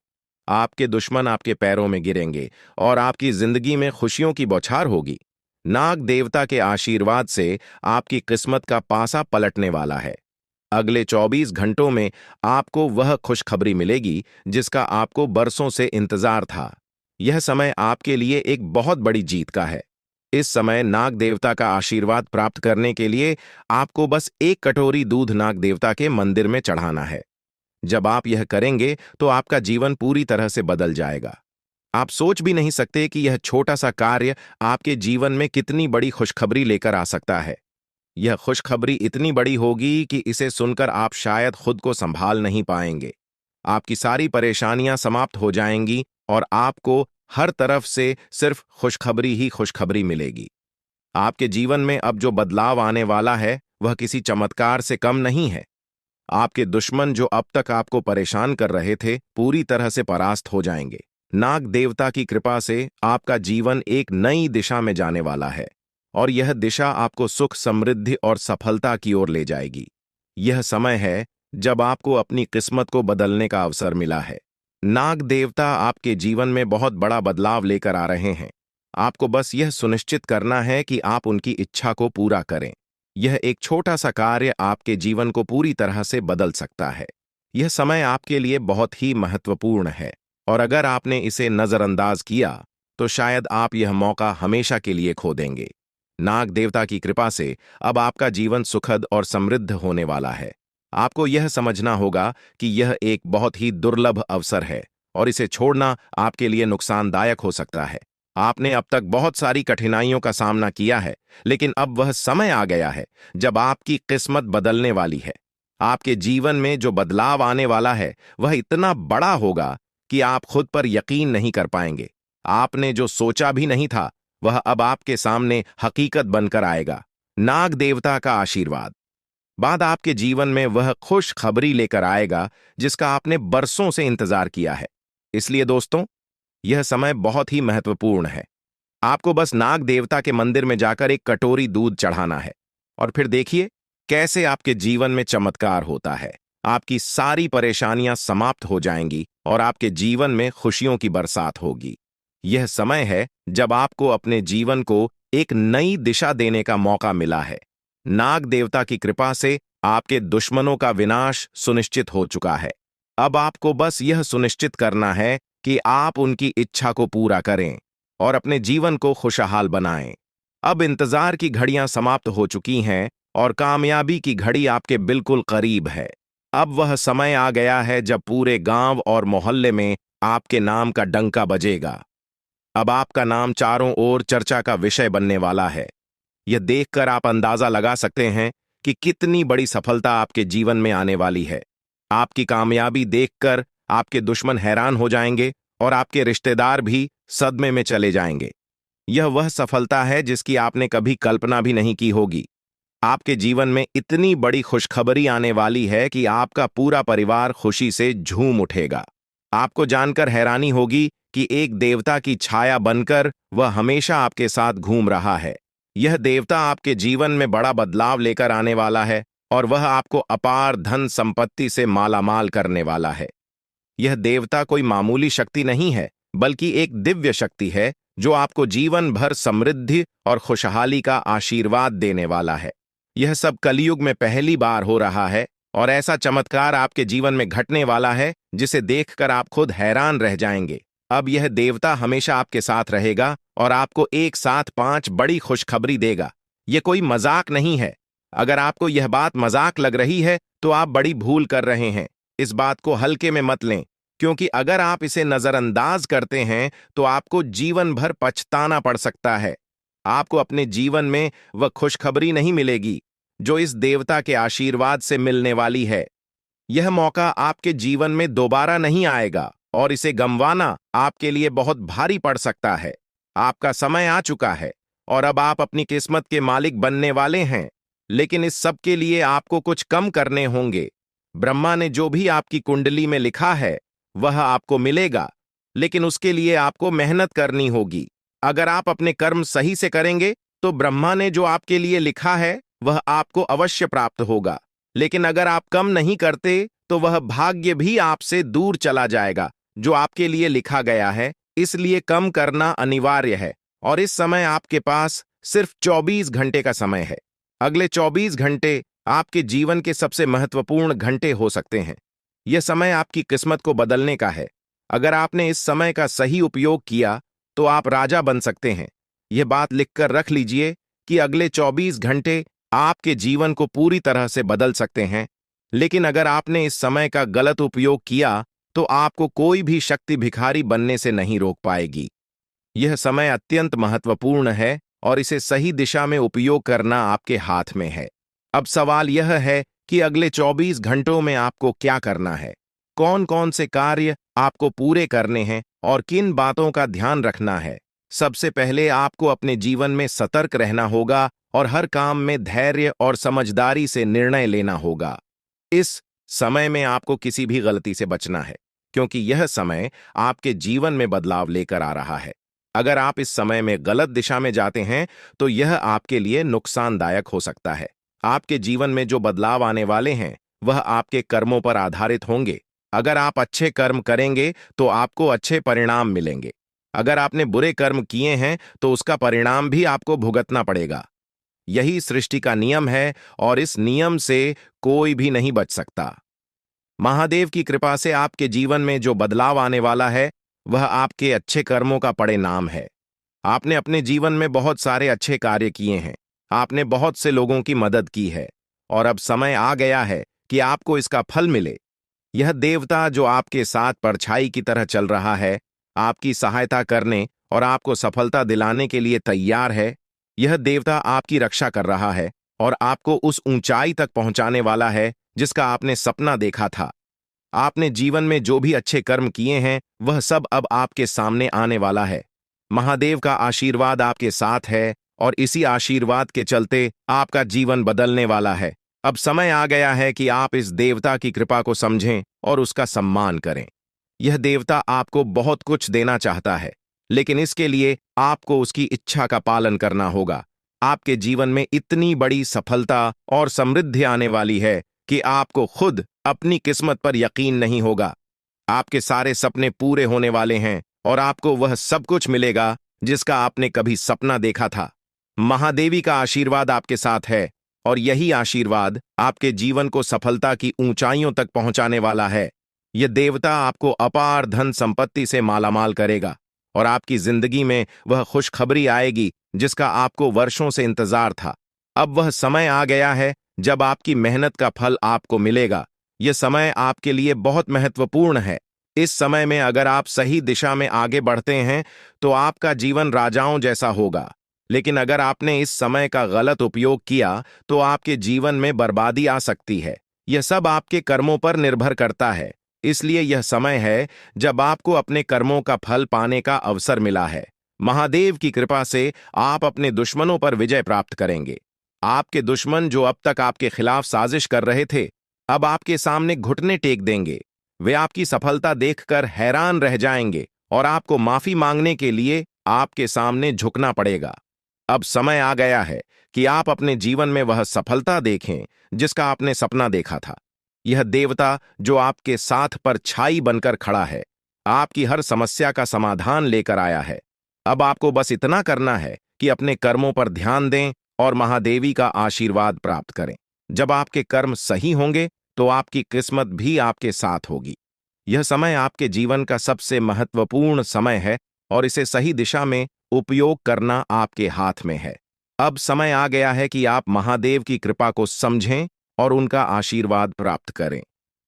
आपके दुश्मन आपके पैरों में गिरेंगे और आपकी जिंदगी में खुशियों की बौछार होगी। नाग देवता के आशीर्वाद से आपकी किस्मत का पासा पलटने वाला है। अगले 24 घंटों में आपको वह खुशखबरी मिलेगी जिसका आपको बरसों से इंतजार था। यह समय आपके लिए एक बहुत बड़ी जीत का है। इस समय नाग देवता का आशीर्वाद प्राप्त करने के लिए आपको बस एक कटोरी दूध नाग देवता के मंदिर में चढ़ाना है। जब आप यह करेंगे तो आपका जीवन पूरी तरह से बदल जाएगा। आप सोच भी नहीं सकते कि यह छोटा सा कार्य आपके जीवन में कितनी बड़ी खुशखबरी लेकर आ सकता है। यह खुशखबरी इतनी बड़ी होगी कि इसे सुनकर आप शायद खुद को संभाल नहीं पाएंगे। आपकी सारी परेशानियां समाप्त हो जाएंगी और आपको हर तरफ से सिर्फ खुशखबरी ही खुशखबरी मिलेगी। आपके जीवन में अब जो बदलाव आने वाला है वह किसी चमत्कार से कम नहीं है। आपके दुश्मन जो अब तक आपको परेशान कर रहे थे पूरी तरह से परास्त हो जाएंगे। नाग देवता की कृपा से आपका जीवन एक नई दिशा में जाने वाला है और यह दिशा आपको सुख, समृद्धि और सफलता की ओर ले जाएगी। यह समय है जब आपको अपनी किस्मत को बदलने का अवसर मिला है। नाग देवता आपके जीवन में बहुत बड़ा बदलाव लेकर आ रहे हैं। आपको बस यह सुनिश्चित करना है कि आप उनकी इच्छा को पूरा करें। यह एक छोटा सा कार्य आपके जीवन को पूरी तरह से बदल सकता है। यह समय आपके लिए बहुत ही महत्वपूर्ण है और अगर आपने इसे नजरअंदाज किया तो शायद आप यह मौका हमेशा के लिए खो देंगे। नाग देवता की कृपा से अब आपका जीवन सुखद और समृद्ध होने वाला है। आपको यह समझना होगा कि यह एक बहुत ही दुर्लभ अवसर है और इसे छोड़ना आपके लिए नुकसानदायक हो सकता है। आपने अब तक बहुत सारी कठिनाइयों का सामना किया है, लेकिन अब वह समय आ गया है जब आपकी किस्मत बदलने वाली है। आपके जीवन में जो बदलाव आने वाला है वह इतना बड़ा होगा कि आप खुद पर यकीन नहीं कर पाएंगे। आपने जो सोचा भी नहीं था वह अब आपके सामने हकीकत बनकर आएगा। नाग देवता का आशीर्वाद बाद आपके जीवन में वह खुश खबरी लेकर आएगा जिसका आपने बरसों से इंतजार किया है। इसलिए दोस्तों, यह समय बहुत ही महत्वपूर्ण है। आपको बस नाग देवता के मंदिर में जाकर एक कटोरी दूध चढ़ाना है और फिर देखिए कैसे आपके जीवन में चमत्कार होता है। आपकी सारी परेशानियां समाप्त हो जाएंगी और आपके जीवन में खुशियों की बरसात होगी। यह समय है जब आपको अपने जीवन को एक नई दिशा देने का मौका मिला है। नाग देवता की कृपा से आपके दुश्मनों का विनाश सुनिश्चित हो चुका है। अब आपको बस यह सुनिश्चित करना है कि आप उनकी इच्छा को पूरा करें और अपने जीवन को खुशहाल बनाएं। अब इंतजार की घड़ियां समाप्त हो चुकी हैं और कामयाबी की घड़ी आपके बिल्कुल करीब है। अब वह समय आ गया है जब पूरे गांव और मोहल्ले में आपके नाम का डंका बजेगा। अब आपका नाम चारों ओर चर्चा का विषय बनने वाला है। यह देखकर आप अंदाजा लगा सकते हैं कि कितनी बड़ी सफलता आपके जीवन में आने वाली है। आपकी कामयाबी देखकर आपके दुश्मन हैरान हो जाएंगे और आपके रिश्तेदार भी सदमे में चले जाएंगे। यह वह सफलता है जिसकी आपने कभी कल्पना भी नहीं की होगी। आपके जीवन में इतनी बड़ी खुशखबरी आने वाली है कि आपका पूरा परिवार खुशी से झूम उठेगा। आपको जानकर हैरानी होगी कि एक देवता की छाया बनकर वह हमेशा आपके साथ घूम रहा है। यह देवता आपके जीवन में बड़ा बदलाव लेकर आने वाला है और वह आपको अपार धन संपत्ति से मालामाल करने वाला है। यह देवता कोई मामूली शक्ति नहीं है, बल्कि एक दिव्य शक्ति है जो आपको जीवन भर समृद्धि और खुशहाली का आशीर्वाद देने वाला है। यह सब कलयुग में पहली बार हो रहा है और ऐसा चमत्कार आपके जीवन में घटने वाला है जिसे देखकर आप खुद हैरान रह जाएंगे। अब यह देवता हमेशा आपके साथ रहेगा और आपको एक साथ 5 बड़ी खुशखबरी देगा। यह कोई मजाक नहीं है। अगर आपको यह बात मजाक लग रही है तो आप बड़ी भूल कर रहे हैं। इस बात को हल्के में मत लें, क्योंकि अगर आप इसे नजरअंदाज करते हैं तो आपको जीवन भर पछताना पड़ सकता है। आपको अपने जीवन में वह खुशखबरी नहीं मिलेगी जो इस देवता के आशीर्वाद से मिलने वाली है। यह मौका आपके जीवन में दोबारा नहीं आएगा और इसे गंवाना आपके लिए बहुत भारी पड़ सकता है। आपका समय आ चुका है और अब आप अपनी किस्मत के मालिक बनने वाले हैं, लेकिन इस सब के लिए आपको कुछ कम करने होंगे। ब्रह्मा ने जो भी आपकी कुंडली में लिखा है वह आपको मिलेगा, लेकिन उसके लिए आपको मेहनत करनी होगी। अगर आप अपने कर्म सही से करेंगे तो ब्रह्मा ने जो आपके लिए लिखा है वह आपको अवश्य प्राप्त होगा। लेकिन अगर आप कम नहीं करते तो वह भाग्य भी आपसे दूर चला जाएगा जो आपके लिए लिखा गया है। इसलिए कम करना अनिवार्य है। और इस समय आपके पास सिर्फ 24 घंटे का समय है। अगले 24 घंटे आपके जीवन के सबसे महत्वपूर्ण घंटे हो सकते हैं। यह समय आपकी किस्मत को बदलने का है। अगर आपने इस समय का सही उपयोग किया तो आप राजा बन सकते हैं। यह बात लिखकर रख लीजिए कि अगले 24 घंटे आपके जीवन को पूरी तरह से बदल सकते हैं। लेकिन अगर आपने इस समय का गलत उपयोग किया तो आपको कोई भी शक्ति भिखारी बनने से नहीं रोक पाएगी। यह समय अत्यंत महत्वपूर्ण है और इसे सही दिशा में उपयोग करना आपके हाथ में है। अब सवाल यह है कि अगले 24 घंटों में आपको क्या करना है, कौन कौन से कार्य आपको पूरे करने हैं और किन बातों का ध्यान रखना है। सबसे पहले आपको अपने जीवन में सतर्क रहना होगा और हर काम में धैर्य और समझदारी से निर्णय लेना होगा। इस समय में आपको किसी भी गलती से बचना है, क्योंकि यह समय आपके जीवन में बदलाव लेकर आ रहा है। अगर आप इस समय में गलत दिशा में जाते हैं तो यह आपके लिए नुकसानदायक हो सकता है। आपके जीवन में जो बदलाव आने वाले हैं वह आपके कर्मों पर आधारित होंगे। अगर आप अच्छे कर्म करेंगे तो आपको अच्छे परिणाम मिलेंगे। अगर आपने बुरे कर्म किए हैं तो उसका परिणाम भी आपको भुगतना पड़ेगा। यही सृष्टि का नियम है और इस नियम से कोई भी नहीं बच सकता। महादेव की कृपा से आपके जीवन में जो बदलाव आने वाला है वह आपके अच्छे कर्मों का परिणाम है। आपने अपने जीवन में बहुत सारे अच्छे कार्य किए हैं। आपने बहुत से लोगों की मदद की है और अब समय आ गया है कि आपको इसका फल मिले। यह देवता जो आपके साथ परछाई की तरह चल रहा है, आपकी सहायता करने और आपको सफलता दिलाने के लिए तैयार है। यह देवता आपकी रक्षा कर रहा है और आपको उस ऊंचाई तक पहुंचाने वाला है जिसका आपने सपना देखा था। आपने जीवन में जो भी अच्छे कर्म किए हैं वह सब अब आपके सामने आने वाला है। महादेव का आशीर्वाद आपके साथ है और इसी आशीर्वाद के चलते आपका जीवन बदलने वाला है। अब समय आ गया है कि आप इस देवता की कृपा को समझें और उसका सम्मान करें। यह देवता आपको बहुत कुछ देना चाहता है, लेकिन इसके लिए आपको उसकी इच्छा का पालन करना होगा। आपके जीवन में इतनी बड़ी सफलता और समृद्धि आने वाली है कि आपको खुद अपनी किस्मत पर यकीन नहीं होगा। आपके सारे सपने पूरे होने वाले हैं और आपको वह सब कुछ मिलेगा जिसका आपने कभी सपना देखा था। महादेवी का आशीर्वाद आपके साथ है और यही आशीर्वाद आपके जीवन को सफलता की ऊंचाइयों तक पहुंचाने वाला है। यह देवता आपको अपार धन संपत्ति से मालामाल करेगा और आपकी जिंदगी में वह खुशखबरी आएगी जिसका आपको वर्षों से इंतजार था। अब वह समय आ गया है जब आपकी मेहनत का फल आपको मिलेगा। यह समय आपके लिए बहुत महत्वपूर्ण है। इस समय में अगर आप सही दिशा में आगे बढ़ते हैं तो आपका जीवन राजाओं जैसा होगा। लेकिन अगर आपने इस समय का गलत उपयोग किया तो आपके जीवन में बर्बादी आ सकती है। यह सब आपके कर्मों पर निर्भर करता है। इसलिए यह समय है जब आपको अपने कर्मों का फल पाने का अवसर मिला है। महादेव की कृपा से आप अपने दुश्मनों पर विजय प्राप्त करेंगे। आपके दुश्मन जो अब तक आपके खिलाफ साजिश कर रहे थे, अब आपके सामने घुटने टेक देंगे। वे आपकी सफलता देखकर हैरान रह जाएंगे और आपको माफी मांगने के लिए आपके सामने झुकना पड़ेगा। अब समय आ गया है कि आप अपने जीवन में वह सफलता देखें जिसका आपने सपना देखा था। यह देवता जो आपके साथ परछाई बनकर खड़ा है, आपकी हर समस्या का समाधान लेकर आया है। अब आपको बस इतना करना है कि अपने कर्मों पर ध्यान दें और महादेवी का आशीर्वाद प्राप्त करें। जब आपके कर्म सही होंगे तो आपकी किस्मत भी आपके साथ होगी। यह समय आपके जीवन का सबसे महत्वपूर्ण समय है और इसे सही दिशा में उपयोग करना आपके हाथ में है। अब समय आ गया है कि आप महादेव की कृपा को समझें और उनका आशीर्वाद प्राप्त करें।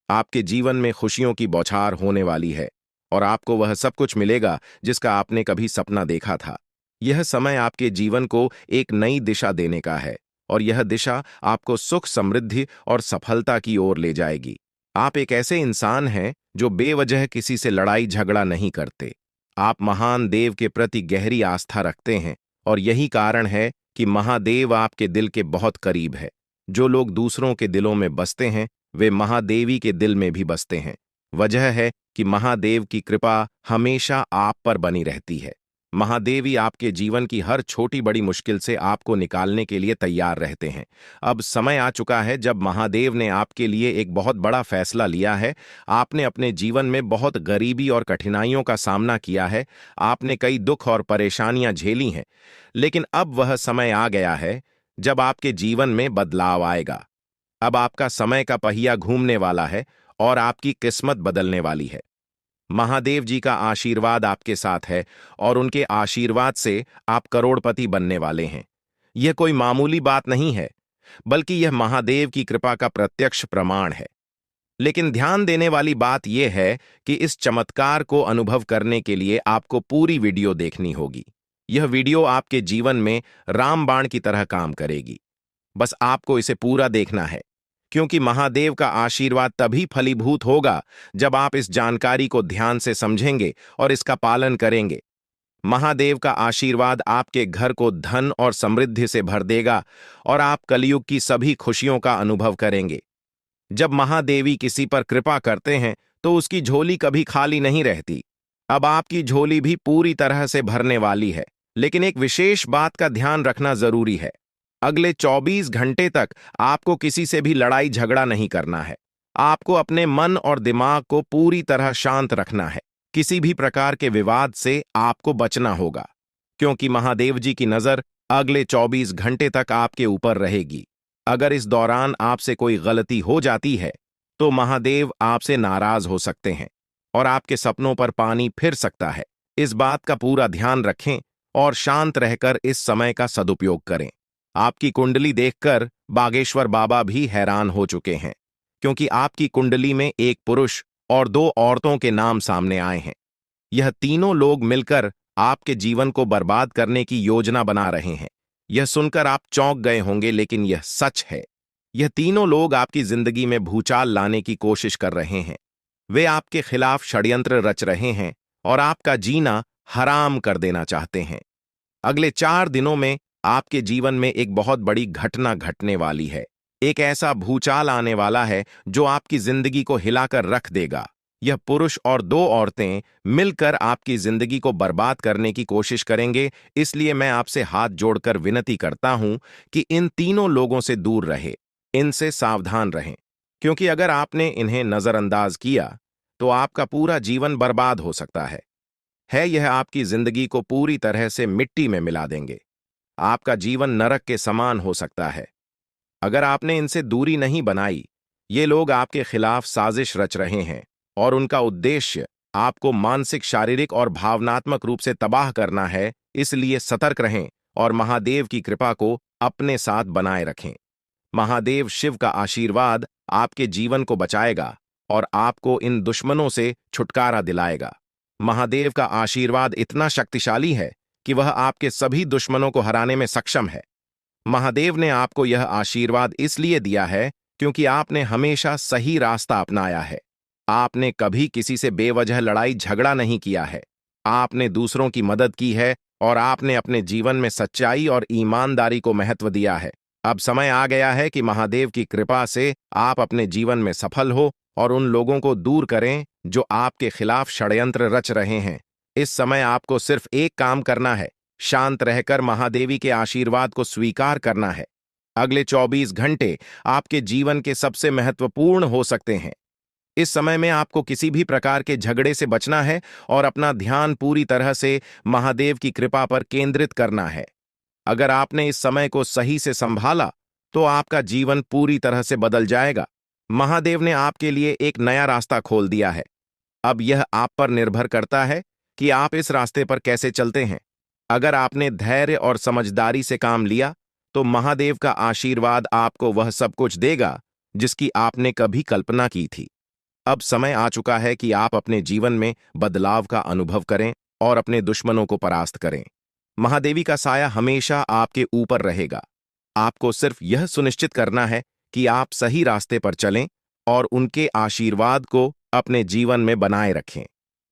आपके जीवन में खुशियों की बौछार होने वाली है और आपको वह सब कुछ मिलेगा जिसका आपने कभी सपना देखा था। यह समय आपके जीवन को एक नई दिशा देने का है और यह दिशा आपको सुख, समृद्धि और सफलता की ओर ले जाएगी। आप एक ऐसे इंसान हैं जो बेवजह किसी से लड़ाई झगड़ा नहीं करते। आप महान देव के प्रति गहरी आस्था रखते हैं और यही कारण है कि महादेव आपके दिल के बहुत करीब है। जो लोग दूसरों के दिलों में बसते हैं वे महादेवी के दिल में भी बसते हैं। वजह है कि महादेव की कृपा हमेशा आप पर बनी रहती है। महादेवी आपके जीवन की हर छोटी बड़ी मुश्किल से आपको निकालने के लिए तैयार रहते हैं। अब समय आ चुका है जब महादेव ने आपके लिए एक बहुत बड़ा फैसला लिया है। आपने अपने जीवन में बहुत गरीबी और कठिनाइयों का सामना किया है। आपने कई दुख और परेशानियां झेली हैं, लेकिन अब वह समय आ गया है जब आपके जीवन में बदलाव आएगा। अब आपका समय का पहिया घूमने वाला है और आपकी किस्मत बदलने वाली है। महादेव जी का आशीर्वाद आपके साथ है और उनके आशीर्वाद से आप करोड़पति बनने वाले हैं। यह कोई मामूली बात नहीं है, बल्कि यह महादेव की कृपा का प्रत्यक्ष प्रमाण है। लेकिन ध्यान देने वाली बात यह है कि इस चमत्कार को अनुभव करने के लिए आपको पूरी वीडियो देखनी होगी। यह वीडियो आपके जीवन में रामबाण की तरह काम करेगी। बस आपको इसे पूरा देखना है, क्योंकि महादेव का आशीर्वाद तभी फलीभूत होगा जब आप इस जानकारी को ध्यान से समझेंगे और इसका पालन करेंगे। महादेव का आशीर्वाद आपके घर को धन और समृद्धि से भर देगा और आप कलयुग की सभी खुशियों का अनुभव करेंगे। जब महादेवी किसी पर कृपा करते हैं तो उसकी झोली कभी खाली नहीं रहती। अब आपकी झोली भी पूरी तरह से भरने वाली है, लेकिन एक विशेष बात का ध्यान रखना जरूरी है। अगले 24 घंटे तक आपको किसी से भी लड़ाई झगड़ा नहीं करना है। आपको अपने मन और दिमाग को पूरी तरह शांत रखना है। किसी भी प्रकार के विवाद से आपको बचना होगा, क्योंकि महादेव जी की नजर अगले 24 घंटे तक आपके ऊपर रहेगी। अगर इस दौरान आपसे कोई गलती हो जाती है तो महादेव आपसे नाराज हो सकते हैं और आपके सपनों पर पानी फिर सकता है। इस बात का पूरा ध्यान रखें और शांत रहकर इस समय का सदुपयोग करें। आपकी कुंडली देखकर बागेश्वर बाबा भी हैरान हो चुके हैं, क्योंकि आपकी कुंडली में एक पुरुष और दो औरतों के नाम सामने आए हैं। यह तीनों लोग मिलकर आपके जीवन को बर्बाद करने की योजना बना रहे हैं। यह सुनकर आप चौंक गए होंगे, लेकिन यह सच है। यह तीनों लोग आपकी जिंदगी में भूचाल लाने की कोशिश कर रहे हैं। वे आपके खिलाफ षड्यंत्र रच रहे हैं और आपका जीना हराम कर देना चाहते हैं। अगले 4 दिनों में आपके जीवन में एक बहुत बड़ी घटना घटने वाली है। एक ऐसा भूचाल आने वाला है जो आपकी जिंदगी को हिलाकर रख देगा। यह पुरुष और दो औरतें मिलकर आपकी जिंदगी को बर्बाद करने की कोशिश करेंगे, इसलिए मैं आपसे हाथ जोड़कर विनती करता हूं कि इन तीनों लोगों से दूर रहे, इनसे सावधान रहें, क्योंकि अगर आपने इन्हें नजरअंदाज किया तो आपका पूरा जीवन बर्बाद हो सकता है। यह आपकी जिंदगी को पूरी तरह से मिट्टी में मिला देंगे। आपका जीवन नरक के समान हो सकता है। अगर आपने इनसे दूरी नहीं बनाई, ये लोग आपके खिलाफ साजिश रच रहे हैं और उनका उद्देश्य आपको मानसिक, शारीरिक और भावनात्मक रूप से तबाह करना है। इसलिए सतर्क रहें और महादेव की कृपा को अपने साथ बनाए रखें। महादेव शिव का आशीर्वाद आपके जीवन को बचाएगा और आपको इन दुश्मनों से छुटकारा दिलाएगा। महादेव का आशीर्वाद इतना शक्तिशाली है कि वह आपके सभी दुश्मनों को हराने में सक्षम है। महादेव ने आपको यह आशीर्वाद इसलिए दिया है क्योंकि आपने हमेशा सही रास्ता अपनाया है। आपने कभी किसी से बेवजह लड़ाई झगड़ा नहीं किया है। आपने दूसरों की मदद की है और आपने अपने जीवन में सच्चाई और ईमानदारी को महत्व दिया है। अब समय आ गया है कि महादेव की कृपा से आप अपने जीवन में सफल हो और उन लोगों को दूर करें जो आपके खिलाफ षड्यंत्र रच रहे हैं। इस समय आपको सिर्फ एक काम करना है, शांत रहकर महादेवी के आशीर्वाद को स्वीकार करना है। अगले 24 घंटे आपके जीवन के सबसे महत्वपूर्ण हो सकते हैं। इस समय में आपको किसी भी प्रकार के झगड़े से बचना है और अपना ध्यान पूरी तरह से महादेव की कृपा पर केंद्रित करना है। अगर आपने इस समय को सही से संभाला तो आपका जीवन पूरी तरह से बदल जाएगा। महादेव ने आपके लिए एक नया रास्ता खोल दिया है। अब यह आप पर निर्भर करता है कि आप इस रास्ते पर कैसे चलते हैं। अगर आपने धैर्य और समझदारी से काम लिया तो महादेव का आशीर्वाद आपको वह सब कुछ देगा जिसकी आपने कभी कल्पना की थी। अब समय आ चुका है कि आप अपने जीवन में बदलाव का अनुभव करें और अपने दुश्मनों को परास्त करें। महादेवी का साया हमेशा आपके ऊपर रहेगा। आपको सिर्फ यह सुनिश्चित करना है कि आप सही रास्ते पर चलें और उनके आशीर्वाद को अपने जीवन में बनाए रखें।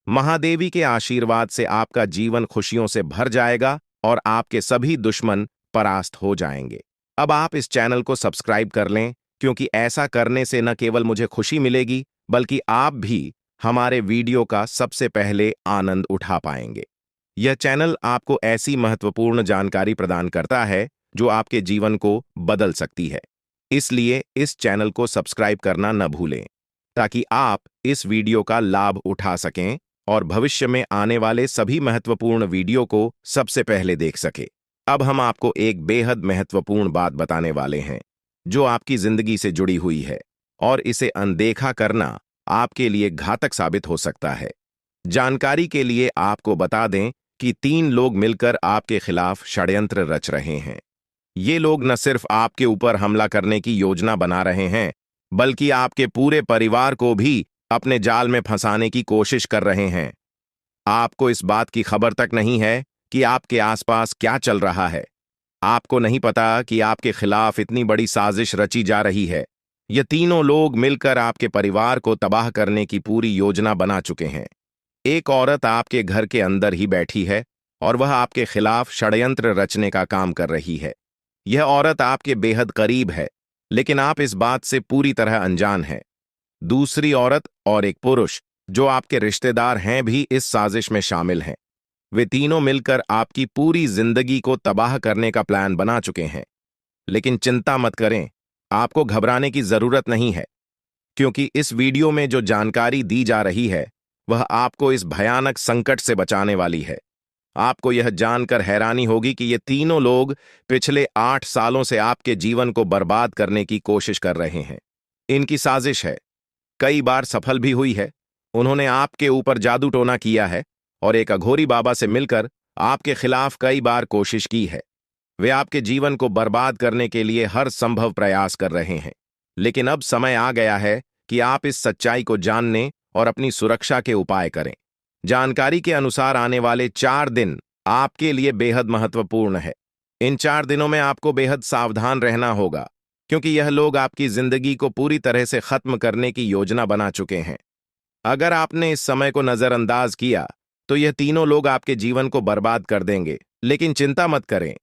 महादेवी के आशीर्वाद से आपका जीवन खुशियों से भर जाएगा और आपके सभी दुश्मन परास्त हो जाएंगे। अब आप इस चैनल को सब्सक्राइब कर लें, क्योंकि ऐसा करने से न केवल मुझे खुशी मिलेगी, बल्कि आप भी हमारे वीडियो का सबसे पहले आनंद उठा पाएंगे। यह चैनल आपको ऐसी महत्वपूर्ण जानकारी प्रदान करता है जो आपके जीवन को बदल सकती है। इसलिए इस चैनल को सब्सक्राइब करना न भूलें, ताकि आप इस वीडियो का लाभ उठा सकें और भविष्य में आने वाले सभी महत्वपूर्ण वीडियो को सबसे पहले देख सकें। अब हम आपको एक बेहद महत्वपूर्ण बात बताने वाले हैं, जो आपकी जिंदगी से जुड़ी हुई है, और इसे अनदेखा करना आपके लिए घातक साबित हो सकता है। जानकारी के लिए आपको बता दें कि 3 लोग मिलकर आपके खिलाफ षड्यंत्र रच रहे हैं। ये लोग न सिर्फ आपके ऊपर हमला करने की योजना बना रहे हैं, बल्कि आपके पूरे परिवार को भी अपने जाल में फंसाने की कोशिश कर रहे हैं। आपको इस बात की खबर तक नहीं है कि आपके आसपास क्या चल रहा है। आपको नहीं पता कि आपके खिलाफ इतनी बड़ी साजिश रची जा रही है। ये तीनों लोग मिलकर आपके परिवार को तबाह करने की पूरी योजना बना चुके हैं। एक औरत आपके घर के अंदर ही बैठी है और वह आपके खिलाफ षड्यंत्र रचने का काम कर रही है। यह औरत आपके बेहद करीब है, लेकिन आप इस बात से पूरी तरह अनजान हैं। दूसरी औरत और एक पुरुष जो आपके रिश्तेदार हैं भी इस साजिश में शामिल हैं। वे तीनों मिलकर आपकी पूरी जिंदगी को तबाह करने का प्लान बना चुके हैं। लेकिन चिंता मत करें, आपको घबराने की जरूरत नहीं है, क्योंकि इस वीडियो में जो जानकारी दी जा रही है वह आपको इस भयानक संकट से बचाने वाली है। आपको यह जानकर हैरानी होगी कि ये तीनों लोग पिछले 8 सालों से आपके जीवन को बर्बाद करने की कोशिश कर रहे हैं। इनकी साजिश है, कई बार सफल भी हुई है। उन्होंने आपके ऊपर जादू टोना किया है और एक अघोरी बाबा से मिलकर आपके खिलाफ कई बार कोशिश की है। वे आपके जीवन को बर्बाद करने के लिए हर संभव प्रयास कर रहे हैं। लेकिन अब समय आ गया है कि आप इस सच्चाई को जानने और अपनी सुरक्षा के उपाय करें। जानकारी के अनुसार आने वाले 4 दिन आपके लिए बेहद महत्वपूर्ण है। इन 4 दिनों में आपको बेहद सावधान रहना होगा, क्योंकि यह लोग आपकी जिंदगी को पूरी तरह से खत्म करने की योजना बना चुके हैं। अगर आपने इस समय को नजरअंदाज किया तो यह तीनों लोग आपके जीवन को बर्बाद कर देंगे। लेकिन चिंता मत करें,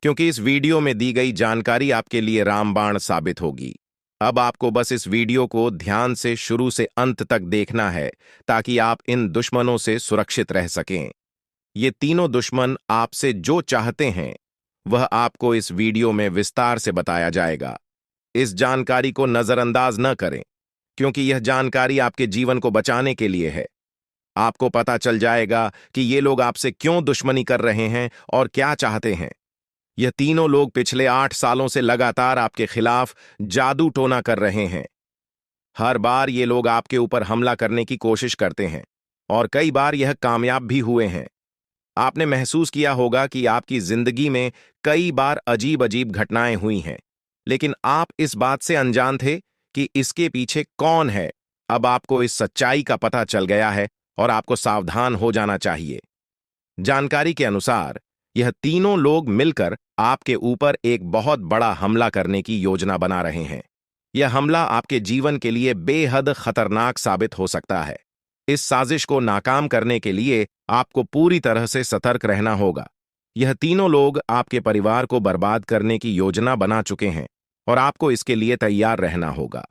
क्योंकि इस वीडियो में दी गई जानकारी आपके लिए रामबाण साबित होगी। अब आपको बस इस वीडियो को ध्यान से शुरू से अंत तक देखना है, ताकि आप इन दुश्मनों से सुरक्षित रह सकें। ये तीनों दुश्मन आपसे जो चाहते हैं वह आपको इस वीडियो में विस्तार से बताया जाएगा। इस जानकारी को नजरअंदाज न करें, क्योंकि यह जानकारी आपके जीवन को बचाने के लिए है। आपको पता चल जाएगा कि ये लोग आपसे क्यों दुश्मनी कर रहे हैं और क्या चाहते हैं। यह तीनों लोग पिछले 8 सालों से लगातार आपके खिलाफ जादू टोना कर रहे हैं। हर बार ये लोग आपके ऊपर हमला करने की कोशिश करते हैं और कई बार यह कामयाब भी हुए हैं। आपने महसूस किया होगा कि आपकी जिंदगी में कई बार अजीब अजीब घटनाएं हुई हैं, लेकिन आप इस बात से अनजान थे कि इसके पीछे कौन है। अब आपको इस सच्चाई का पता चल गया है और आपको सावधान हो जाना चाहिए। जानकारी के अनुसार यह तीनों लोग मिलकर आपके ऊपर एक बहुत बड़ा हमला करने की योजना बना रहे हैं। यह हमला आपके जीवन के लिए बेहद खतरनाक साबित हो सकता है। इस साजिश को नाकाम करने के लिए आपको पूरी तरह से सतर्क रहना होगा। यह तीनों लोग आपके परिवार को बर्बाद करने की योजना बना चुके हैं और आपको इसके लिए तैयार रहना होगा।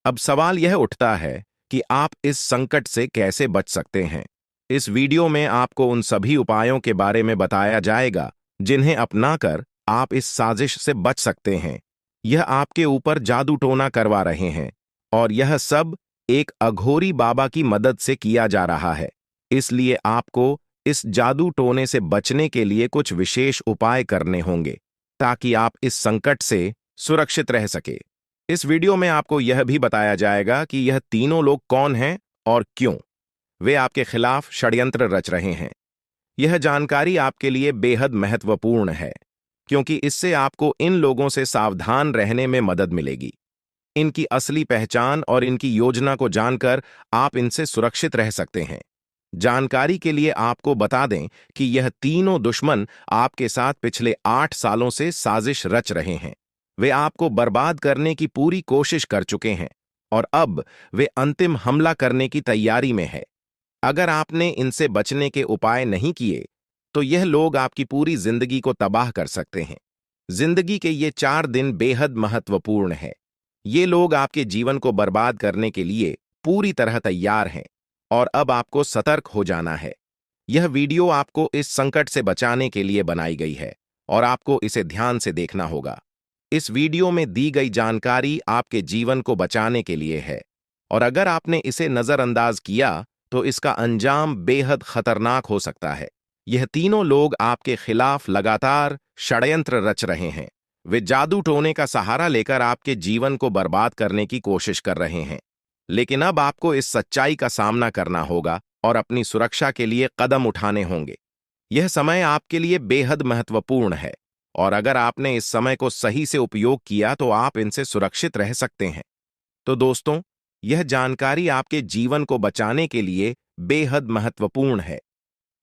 अब सवाल यह उठता है कि आप इस संकट से कैसे बच सकते हैं। इस वीडियो में आपको उन सभी उपायों के बारे में बताया जाएगा जिन्हें अपनाकर आप इस साजिश से बच सकते हैं। यह आपके ऊपर जादू टोना करवा रहे हैं और यह सब एक अघोरी बाबा की मदद से किया जा रहा है। इसलिए आपको इस जादू टोने से बचने के लिए कुछ विशेष उपाय करने होंगे, ताकि आप इस संकट से सुरक्षित रह सके। इस वीडियो में आपको यह भी बताया जाएगा कि यह तीनों लोग कौन हैं और क्यों वे आपके खिलाफ षड्यंत्र रच रहे हैं। यह जानकारी आपके लिए बेहद महत्वपूर्ण है, क्योंकि इससे आपको इन लोगों से सावधान रहने में मदद मिलेगी। इनकी असली पहचान और इनकी योजना को जानकर आप इनसे सुरक्षित रह सकते हैं। जानकारी के लिए आपको बता दें कि यह तीनों दुश्मन आपके साथ पिछले 8 सालों से साजिश रच रहे हैं। वे आपको बर्बाद करने की पूरी कोशिश कर चुके हैं और अब वे अंतिम हमला करने की तैयारी में है। अगर आपने इनसे बचने के उपाय नहीं किए तो यह लोग आपकी पूरी जिंदगी को तबाह कर सकते हैं। जिंदगी के ये 4 दिन बेहद महत्वपूर्ण है। ये लोग आपके जीवन को बर्बाद करने के लिए पूरी तरह तैयार हैं और अब आपको सतर्क हो जाना है। यह वीडियो आपको इस संकट से बचाने के लिए बनाई गई है और आपको इसे ध्यान से देखना होगा। इस वीडियो में दी गई जानकारी आपके जीवन को बचाने के लिए है और अगर आपने इसे नजरअंदाज किया तो इसका अंजाम बेहद खतरनाक हो सकता है। यह तीनों लोग आपके खिलाफ लगातार षड्यंत्र रच रहे हैं। वे जादू टोने का सहारा लेकर आपके जीवन को बर्बाद करने की कोशिश कर रहे हैं। लेकिन अब आपको इस सच्चाई का सामना करना होगा और अपनी सुरक्षा के लिए कदम उठाने होंगे। यह समय आपके लिए बेहद महत्वपूर्ण है और अगर आपने इस समय को सही से उपयोग किया तो आप इनसे सुरक्षित रह सकते हैं। तो दोस्तों, यह जानकारी आपके जीवन को बचाने के लिए बेहद महत्वपूर्ण है।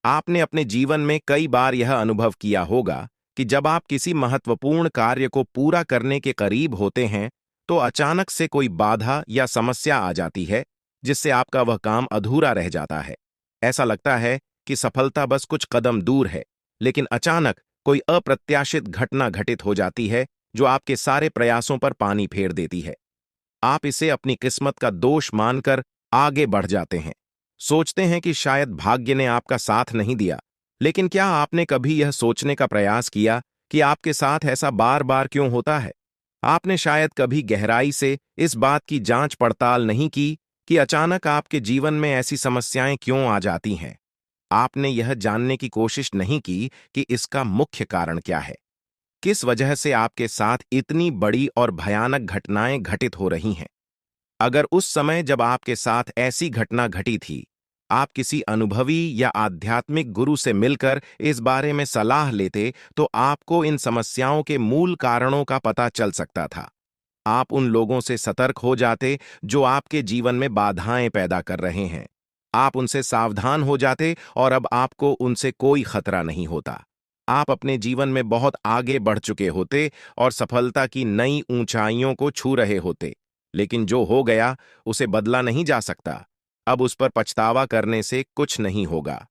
आपने अपने जीवन में कई बार यह अनुभव किया होगा कि जब आप किसी महत्वपूर्ण कार्य को पूरा करने के करीब होते हैं तो अचानक से कोई बाधा या समस्या आ जाती है जिससे आपका वह काम अधूरा रह जाता है। ऐसा लगता है कि सफलता बस कुछ कदम दूर है, लेकिन अचानक कोई अप्रत्याशित घटना घटित हो जाती है जो आपके सारे प्रयासों पर पानी फेर देती है। आप इसे अपनी किस्मत का दोष मानकर आगे बढ़ जाते हैं। सोचते हैं कि शायद भाग्य ने आपका साथ नहीं दिया। लेकिन क्या आपने कभी यह सोचने का प्रयास किया कि आपके साथ ऐसा बार बार क्यों होता है? आपने शायद कभी गहराई से इस बात की जांच पड़ताल नहीं की कि अचानक आपके जीवन में ऐसी समस्याएं क्यों आ जाती हैं। आपने यह जानने की कोशिश नहीं की कि इसका मुख्य कारण क्या है। किस वजह से आपके साथ इतनी बड़ी और भयानक घटनाएं घटित हो रही हैं। अगर उस समय जब आपके साथ ऐसी घटना घटी थी, आप किसी अनुभवी या आध्यात्मिक गुरु से मिलकर इस बारे में सलाह लेते तो आपको इन समस्याओं के मूल कारणों का पता चल सकता था। आप उन लोगों से सतर्क हो जाते जो आपके जीवन में बाधाएं पैदा कर रहे हैं। आप उनसे सावधान हो जाते और अब आपको उनसे कोई खतरा नहीं होता। आप अपने जीवन में बहुत आगे बढ़ चुके होते और सफलता की नई ऊंचाइयों को छू रहे होते। लेकिन जो हो गया उसे बदला नहीं जा सकता। अब उस पर पछतावा करने से कुछ नहीं होगा।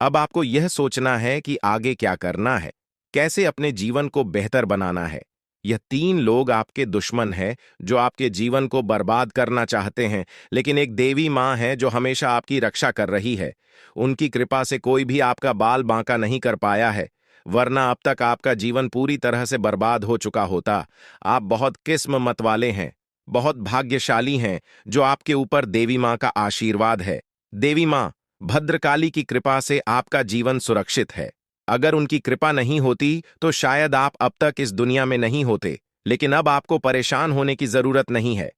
अब आपको यह सोचना है कि आगे क्या करना है, कैसे अपने जीवन को बेहतर बनाना है। यह तीन लोग आपके दुश्मन हैं जो आपके जीवन को बर्बाद करना चाहते हैं, लेकिन एक देवी माँ है जो हमेशा आपकी रक्षा कर रही है। उनकी कृपा से कोई भी आपका बाल बांका नहीं कर पाया है, वरना अब तक आपका जीवन पूरी तरह से बर्बाद हो चुका होता। आप बहुत किस्मत वाले हैं, बहुत भाग्यशाली हैं जो आपके ऊपर देवी माँ का आशीर्वाद है। देवी माँ भद्रकाली की कृपा से आपका जीवन सुरक्षित है। अगर उनकी कृपा नहीं होती तो शायद आप अब तक इस दुनिया में नहीं होते, लेकिन अब आपको परेशान होने की जरूरत नहीं है।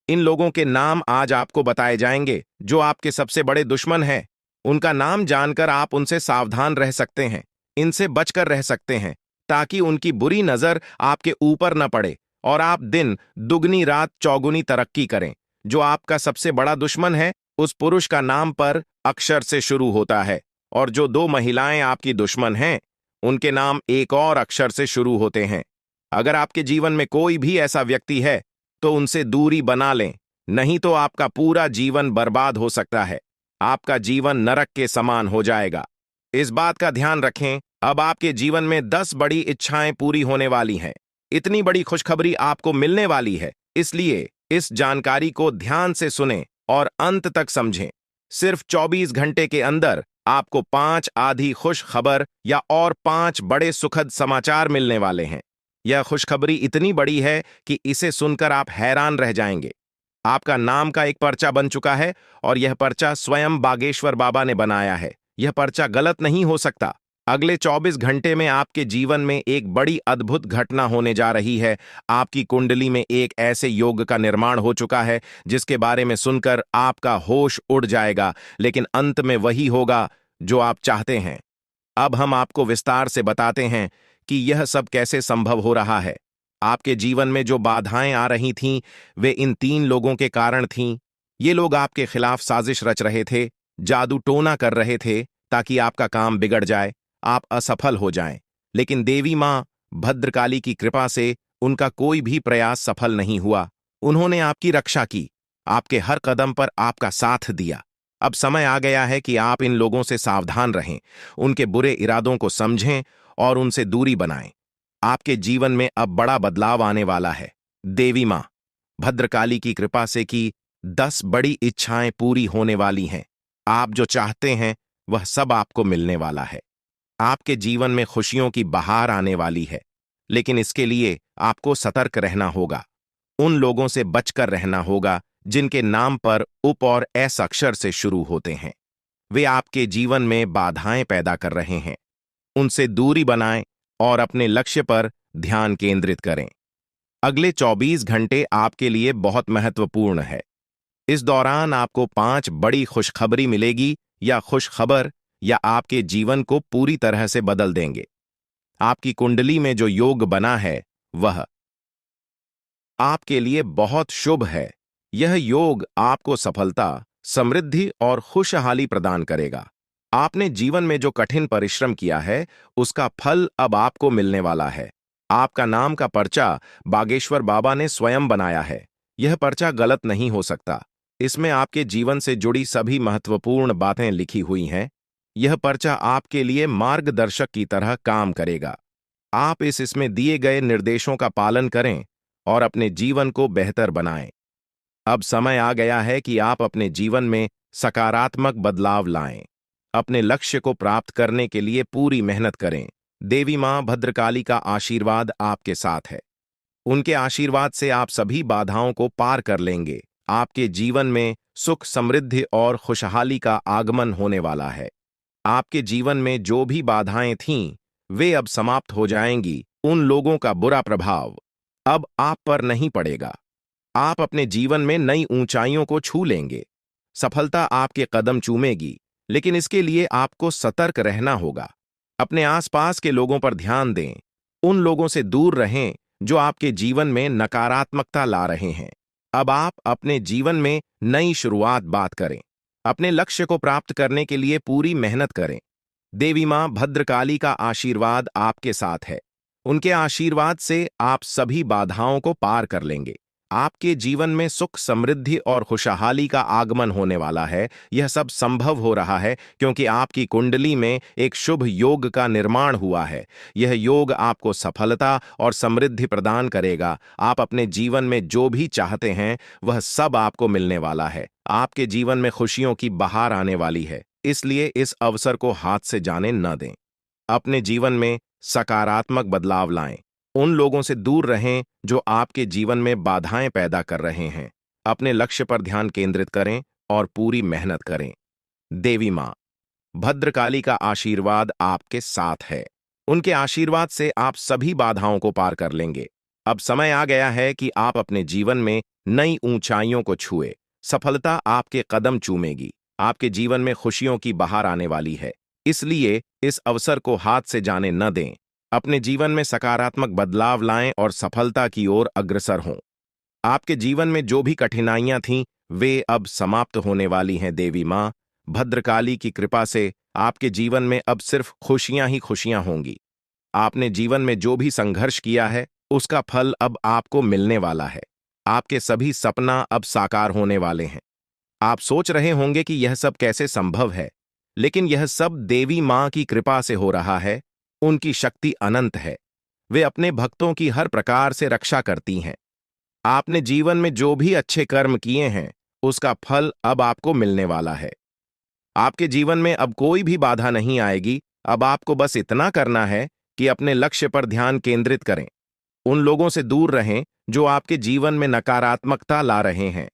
इन लोगों के नाम आज आपको बताए जाएंगे जो आपके सबसे बड़े दुश्मन हैं। उनका नाम जानकर आप उनसे सावधान रह सकते हैं, इनसे बचकर रह सकते हैं, ताकि उनकी बुरी नजर आपके ऊपर न पड़े और आप दिन दुगनी रात चौगुनी तरक्की करें। जो आपका सबसे बड़ा दुश्मन है उस पुरुष का नाम पर अक्षर से शुरू होता है और जो दो महिलाएं आपकी दुश्मन हैं उनके नाम एक और अक्षर से शुरू होते हैं। अगर आपके जीवन में कोई भी ऐसा व्यक्ति है तो उनसे दूरी बना लें, नहीं तो आपका पूरा जीवन बर्बाद हो सकता है। आपका जीवन नरक के समान हो जाएगा। इस बात का ध्यान रखें, अब आपके जीवन में 10 बड़ी इच्छाएं पूरी होने वाली हैं। इतनी बड़ी खुशखबरी आपको मिलने वाली है, इसलिए इस जानकारी को ध्यान से सुनें और अंत तक समझें। सिर्फ 24 घंटे के अंदर आपको 5 आधी खुश खबर या और 5 बड़े सुखद समाचार मिलने वाले हैं। यह खुशखबरी इतनी बड़ी है कि इसे सुनकर आप हैरान रह जाएंगे। आपका नाम का एक पर्चा बन चुका है और यह पर्चा स्वयं बागेश्वर बाबा ने बनाया है। यह पर्चा गलत नहीं हो सकता। अगले 24 घंटे में आपके जीवन में एक बड़ी अद्भुत घटना होने जा रही है। आपकी कुंडली में एक ऐसे योग का निर्माण हो चुका है जिसके बारे में सुनकर आपका होश उड़ जाएगा, लेकिन अंत में वही होगा जो आप चाहते हैं। अब हम आपको विस्तार से बताते हैं कि यह सब कैसे संभव हो रहा है। आपके जीवन में जो बाधाएं आ रही थीं, वे इन तीन लोगों के कारण थीं। ये लोग आपके खिलाफ साजिश रच रहे थे, जादू टोना कर रहे थे ताकि आपका काम बिगड़ जाए, आप असफल हो जाएं। लेकिन देवी माँ भद्रकाली की कृपा से उनका कोई भी प्रयास सफल नहीं हुआ। उन्होंने आपकी रक्षा की, आपके हर कदम पर आपका साथ दिया। अब समय आ गया है कि आप इन लोगों से सावधान रहें, उनके बुरे इरादों को समझें और उनसे दूरी बनाएं। आपके जीवन में अब बड़ा बदलाव आने वाला है। देवी माँ भद्रकाली की कृपा से कि 10 बड़ी इच्छाएं पूरी होने वाली हैं। आप जो चाहते हैं वह सब आपको मिलने वाला है। आपके जीवन में खुशियों की बहार आने वाली है, लेकिन इसके लिए आपको सतर्क रहना होगा। उन लोगों से बचकर रहना होगा जिनके नाम पर उप और एस अक्षर से शुरू होते हैं। वे आपके जीवन में बाधाएं पैदा कर रहे हैं। उनसे दूरी बनाएं और अपने लक्ष्य पर ध्यान केंद्रित करें। अगले 24 घंटे आपके लिए बहुत महत्वपूर्ण है। इस दौरान आपको 5 बड़ी खुशखबरी मिलेगी या खुशखबर या आपके जीवन को पूरी तरह से बदल देंगे। आपकी कुंडली में जो योग बना है वह आपके लिए बहुत शुभ है। यह योग आपको सफलता, समृद्धि और खुशहाली प्रदान करेगा। आपने जीवन में जो कठिन परिश्रम किया है, उसका फल अब आपको मिलने वाला है। आपका नाम का पर्चा बागेश्वर बाबा ने स्वयं बनाया है। यह पर्चा गलत नहीं हो सकता। इसमें आपके जीवन से जुड़ी सभी महत्वपूर्ण बातें लिखी हुई हैं। यह पर्चा आपके लिए मार्गदर्शक की तरह काम करेगा। आप इसमें दिए गए निर्देशों का पालन करें और अपने जीवन को बेहतर बनाएं। अब समय आ गया है कि आप अपने जीवन में सकारात्मक बदलाव लाएं। अपने लक्ष्य को प्राप्त करने के लिए पूरी मेहनत करें। देवी मां भद्रकाली का आशीर्वाद आपके साथ है। उनके आशीर्वाद से आप सभी बाधाओं को पार कर लेंगे। आपके जीवन में सुख, समृद्धि और खुशहाली का आगमन होने वाला है। आपके जीवन में जो भी बाधाएं थीं, वे अब समाप्त हो जाएंगी। उन लोगों का बुरा प्रभाव अब आप पर नहीं पड़ेगा। आप अपने जीवन में नई ऊंचाइयों को छू लेंगे। सफलता आपके कदम चूमेगी, लेकिन इसके लिए आपको सतर्क रहना होगा। अपने आसपास के लोगों पर ध्यान दें। उन लोगों से दूर रहें जो आपके जीवन में नकारात्मकता ला रहे हैं। अब आप अपने जीवन में नई शुरुआत बात करें। अपने लक्ष्य को प्राप्त करने के लिए पूरी मेहनत करें। देवी मां भद्रकाली का आशीर्वाद आपके साथ है। उनके आशीर्वाद से आप सभी बाधाओं को पार कर लेंगे। आपके जीवन में सुख, समृद्धि और खुशहाली का आगमन होने वाला है। यह सब संभव हो रहा है क्योंकि आपकी कुंडली में एक शुभ योग का निर्माण हुआ है। यह योग आपको सफलता और समृद्धि प्रदान करेगा। आप अपने जीवन में जो भी चाहते हैं, वह सब आपको मिलने वाला है। आपके जीवन में खुशियों की बहार आने वाली है, इसलिए इस अवसर को हाथ से जाने न दें। अपने जीवन में सकारात्मक बदलाव लाएं। उन लोगों से दूर रहें जो आपके जीवन में बाधाएं पैदा कर रहे हैं। अपने लक्ष्य पर ध्यान केंद्रित करें और पूरी मेहनत करें। देवी मां भद्रकाली का आशीर्वाद आपके साथ है। उनके आशीर्वाद से आप सभी बाधाओं को पार कर लेंगे। अब समय आ गया है कि आप अपने जीवन में नई ऊंचाइयों को छुए। सफलता आपके कदम चूमेगी। आपके जीवन में खुशियों की बहार आने वाली है, इसलिए इस अवसर को हाथ से जाने न दें। अपने जीवन में सकारात्मक बदलाव लाएं और सफलता की ओर अग्रसर हों। आपके जीवन में जो भी कठिनाइयां थीं, वे अब समाप्त होने वाली हैं। देवी मां भद्रकाली की कृपा से आपके जीवन में अब सिर्फ खुशियां ही खुशियां होंगी। आपने जीवन में जो भी संघर्ष किया है, उसका फल अब आपको मिलने वाला है। आपके सभी सपना अब साकार होने वाले हैं। आप सोच रहे होंगे कि यह सब कैसे संभव है, लेकिन यह सब देवी मां की कृपा से हो रहा है। उनकी शक्ति अनंत है। वे अपने भक्तों की हर प्रकार से रक्षा करती हैं। आपने जीवन में जो भी अच्छे कर्म किए हैं, उसका फल अब आपको मिलने वाला है। आपके जीवन में अब कोई भी बाधा नहीं आएगी। अब आपको बस इतना करना है कि अपने लक्ष्य पर ध्यान केंद्रित करें। उन लोगों से दूर रहें जो आपके जीवन में नकारात्मकता ला रहे हैं।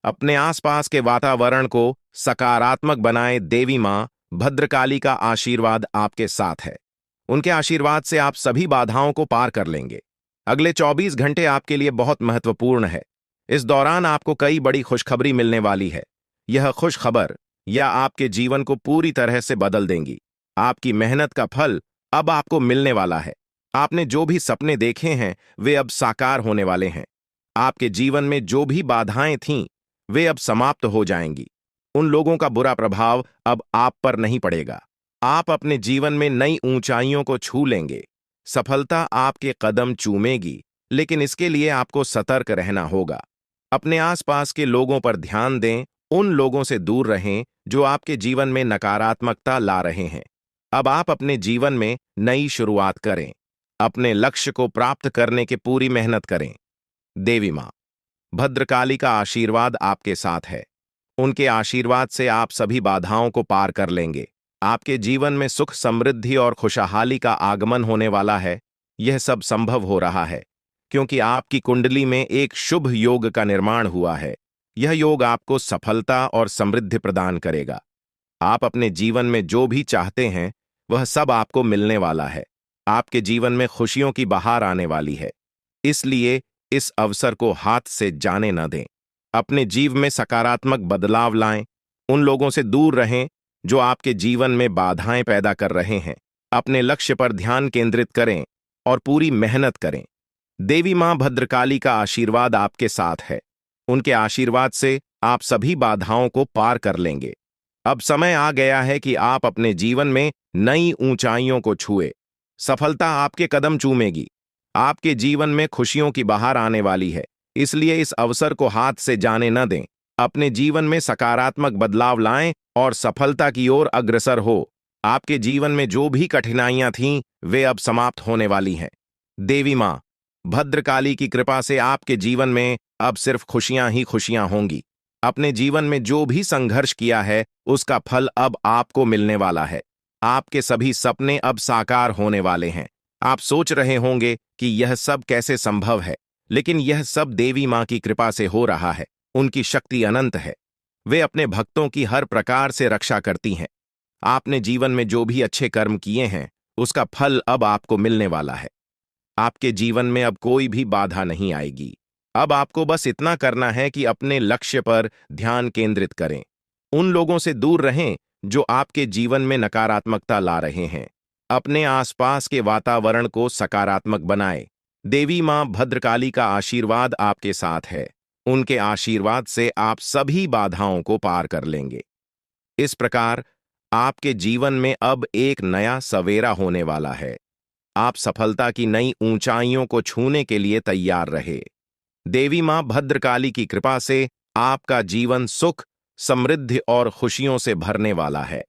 अपने आसपास के वातावरण को सकारात्मक बनाएं। देवी मां भद्रकाली का आशीर्वाद आपके साथ है। उनके आशीर्वाद से आप सभी बाधाओं को पार कर लेंगे। अगले 24 घंटे आपके लिए बहुत महत्वपूर्ण है। इस दौरान आपको कई बड़ी खुशखबरी मिलने वाली है। यह खुशखबर या आपके जीवन को पूरी तरह से बदल देंगी। आपकी मेहनत का फल अब आपको मिलने वाला है। आपने जो भी सपने देखे हैं, वे अब साकार होने वाले हैं। आपके जीवन में जो भी बाधाएं थीं, वे अब समाप्त हो जाएंगी। उन लोगों का बुरा प्रभाव अब आप पर नहीं पड़ेगा। आप अपने जीवन में नई ऊंचाइयों को छू लेंगे। सफलता आपके कदम चूमेगी, लेकिन इसके लिए आपको सतर्क रहना होगा। अपने आसपास के लोगों पर ध्यान दें। उन लोगों से दूर रहें जो आपके जीवन में नकारात्मकता ला रहे हैं। अब आप अपने जीवन में नई शुरुआत करें। अपने लक्ष्य को प्राप्त करने की पूरी मेहनत करें। देवी मां भद्रकाली का आशीर्वाद आपके साथ है। उनके आशीर्वाद से आप सभी बाधाओं को पार कर लेंगे। आपके जीवन में सुख, समृद्धि और खुशहाली का आगमन होने वाला है। यह सब संभव हो रहा है क्योंकि आपकी कुंडली में एक शुभ योग का निर्माण हुआ है। यह योग आपको सफलता और समृद्धि प्रदान करेगा। आप अपने जीवन में जो भी चाहते हैं वह सब आपको मिलने वाला है। आपके जीवन में खुशियों की बहार आने वाली है। इसलिए इस अवसर को हाथ से जाने न दें। अपने जीवन में सकारात्मक बदलाव लाएं। उन लोगों से दूर रहें जो आपके जीवन में बाधाएं पैदा कर रहे हैं। अपने लक्ष्य पर ध्यान केंद्रित करें और पूरी मेहनत करें। देवी मां भद्रकाली का आशीर्वाद आपके साथ है। उनके आशीर्वाद से आप सभी बाधाओं को पार कर लेंगे। अब समय आ गया है कि आप अपने जीवन में नई ऊंचाइयों को छुए। सफलता आपके कदम चूमेगी। आपके जीवन में खुशियों की बहार आने वाली है। इसलिए इस अवसर को हाथ से जाने न दें। अपने जीवन में सकारात्मक बदलाव लाएं और सफलता की ओर अग्रसर हो। आपके जीवन में जो भी कठिनाइयां थीं, वे अब समाप्त होने वाली हैं। देवी मां भद्रकाली की कृपा से आपके जीवन में अब सिर्फ खुशियां ही खुशियां होंगी। अपने जीवन में जो भी संघर्ष किया है उसका फल अब आपको मिलने वाला है। आपके सभी सपने अब साकार होने वाले हैं। आप सोच रहे होंगे कि यह सब कैसे संभव है, लेकिन यह सब देवी मां की कृपा से हो रहा है। उनकी शक्ति अनंत है। वे अपने भक्तों की हर प्रकार से रक्षा करती हैं। आपने जीवन में जो भी अच्छे कर्म किए हैं उसका फल अब आपको मिलने वाला है। आपके जीवन में अब कोई भी बाधा नहीं आएगी। अब आपको बस इतना करना है कि अपने लक्ष्य पर ध्यान केंद्रित करें। उन लोगों से दूर रहें जो आपके जीवन में नकारात्मकता ला रहे हैं। अपने आसपास के वातावरण को सकारात्मक बनाएं। देवी मां भद्रकाली का आशीर्वाद आपके साथ है। उनके आशीर्वाद से आप सभी बाधाओं को पार कर लेंगे। इस प्रकार आपके जीवन में अब एक नया सवेरा होने वाला है। आप सफलता की नई ऊंचाइयों को छूने के लिए तैयार रहे। देवी मां भद्रकाली की कृपा से आपका जीवन सुख, समृद्धि और खुशियों से भरने वाला है।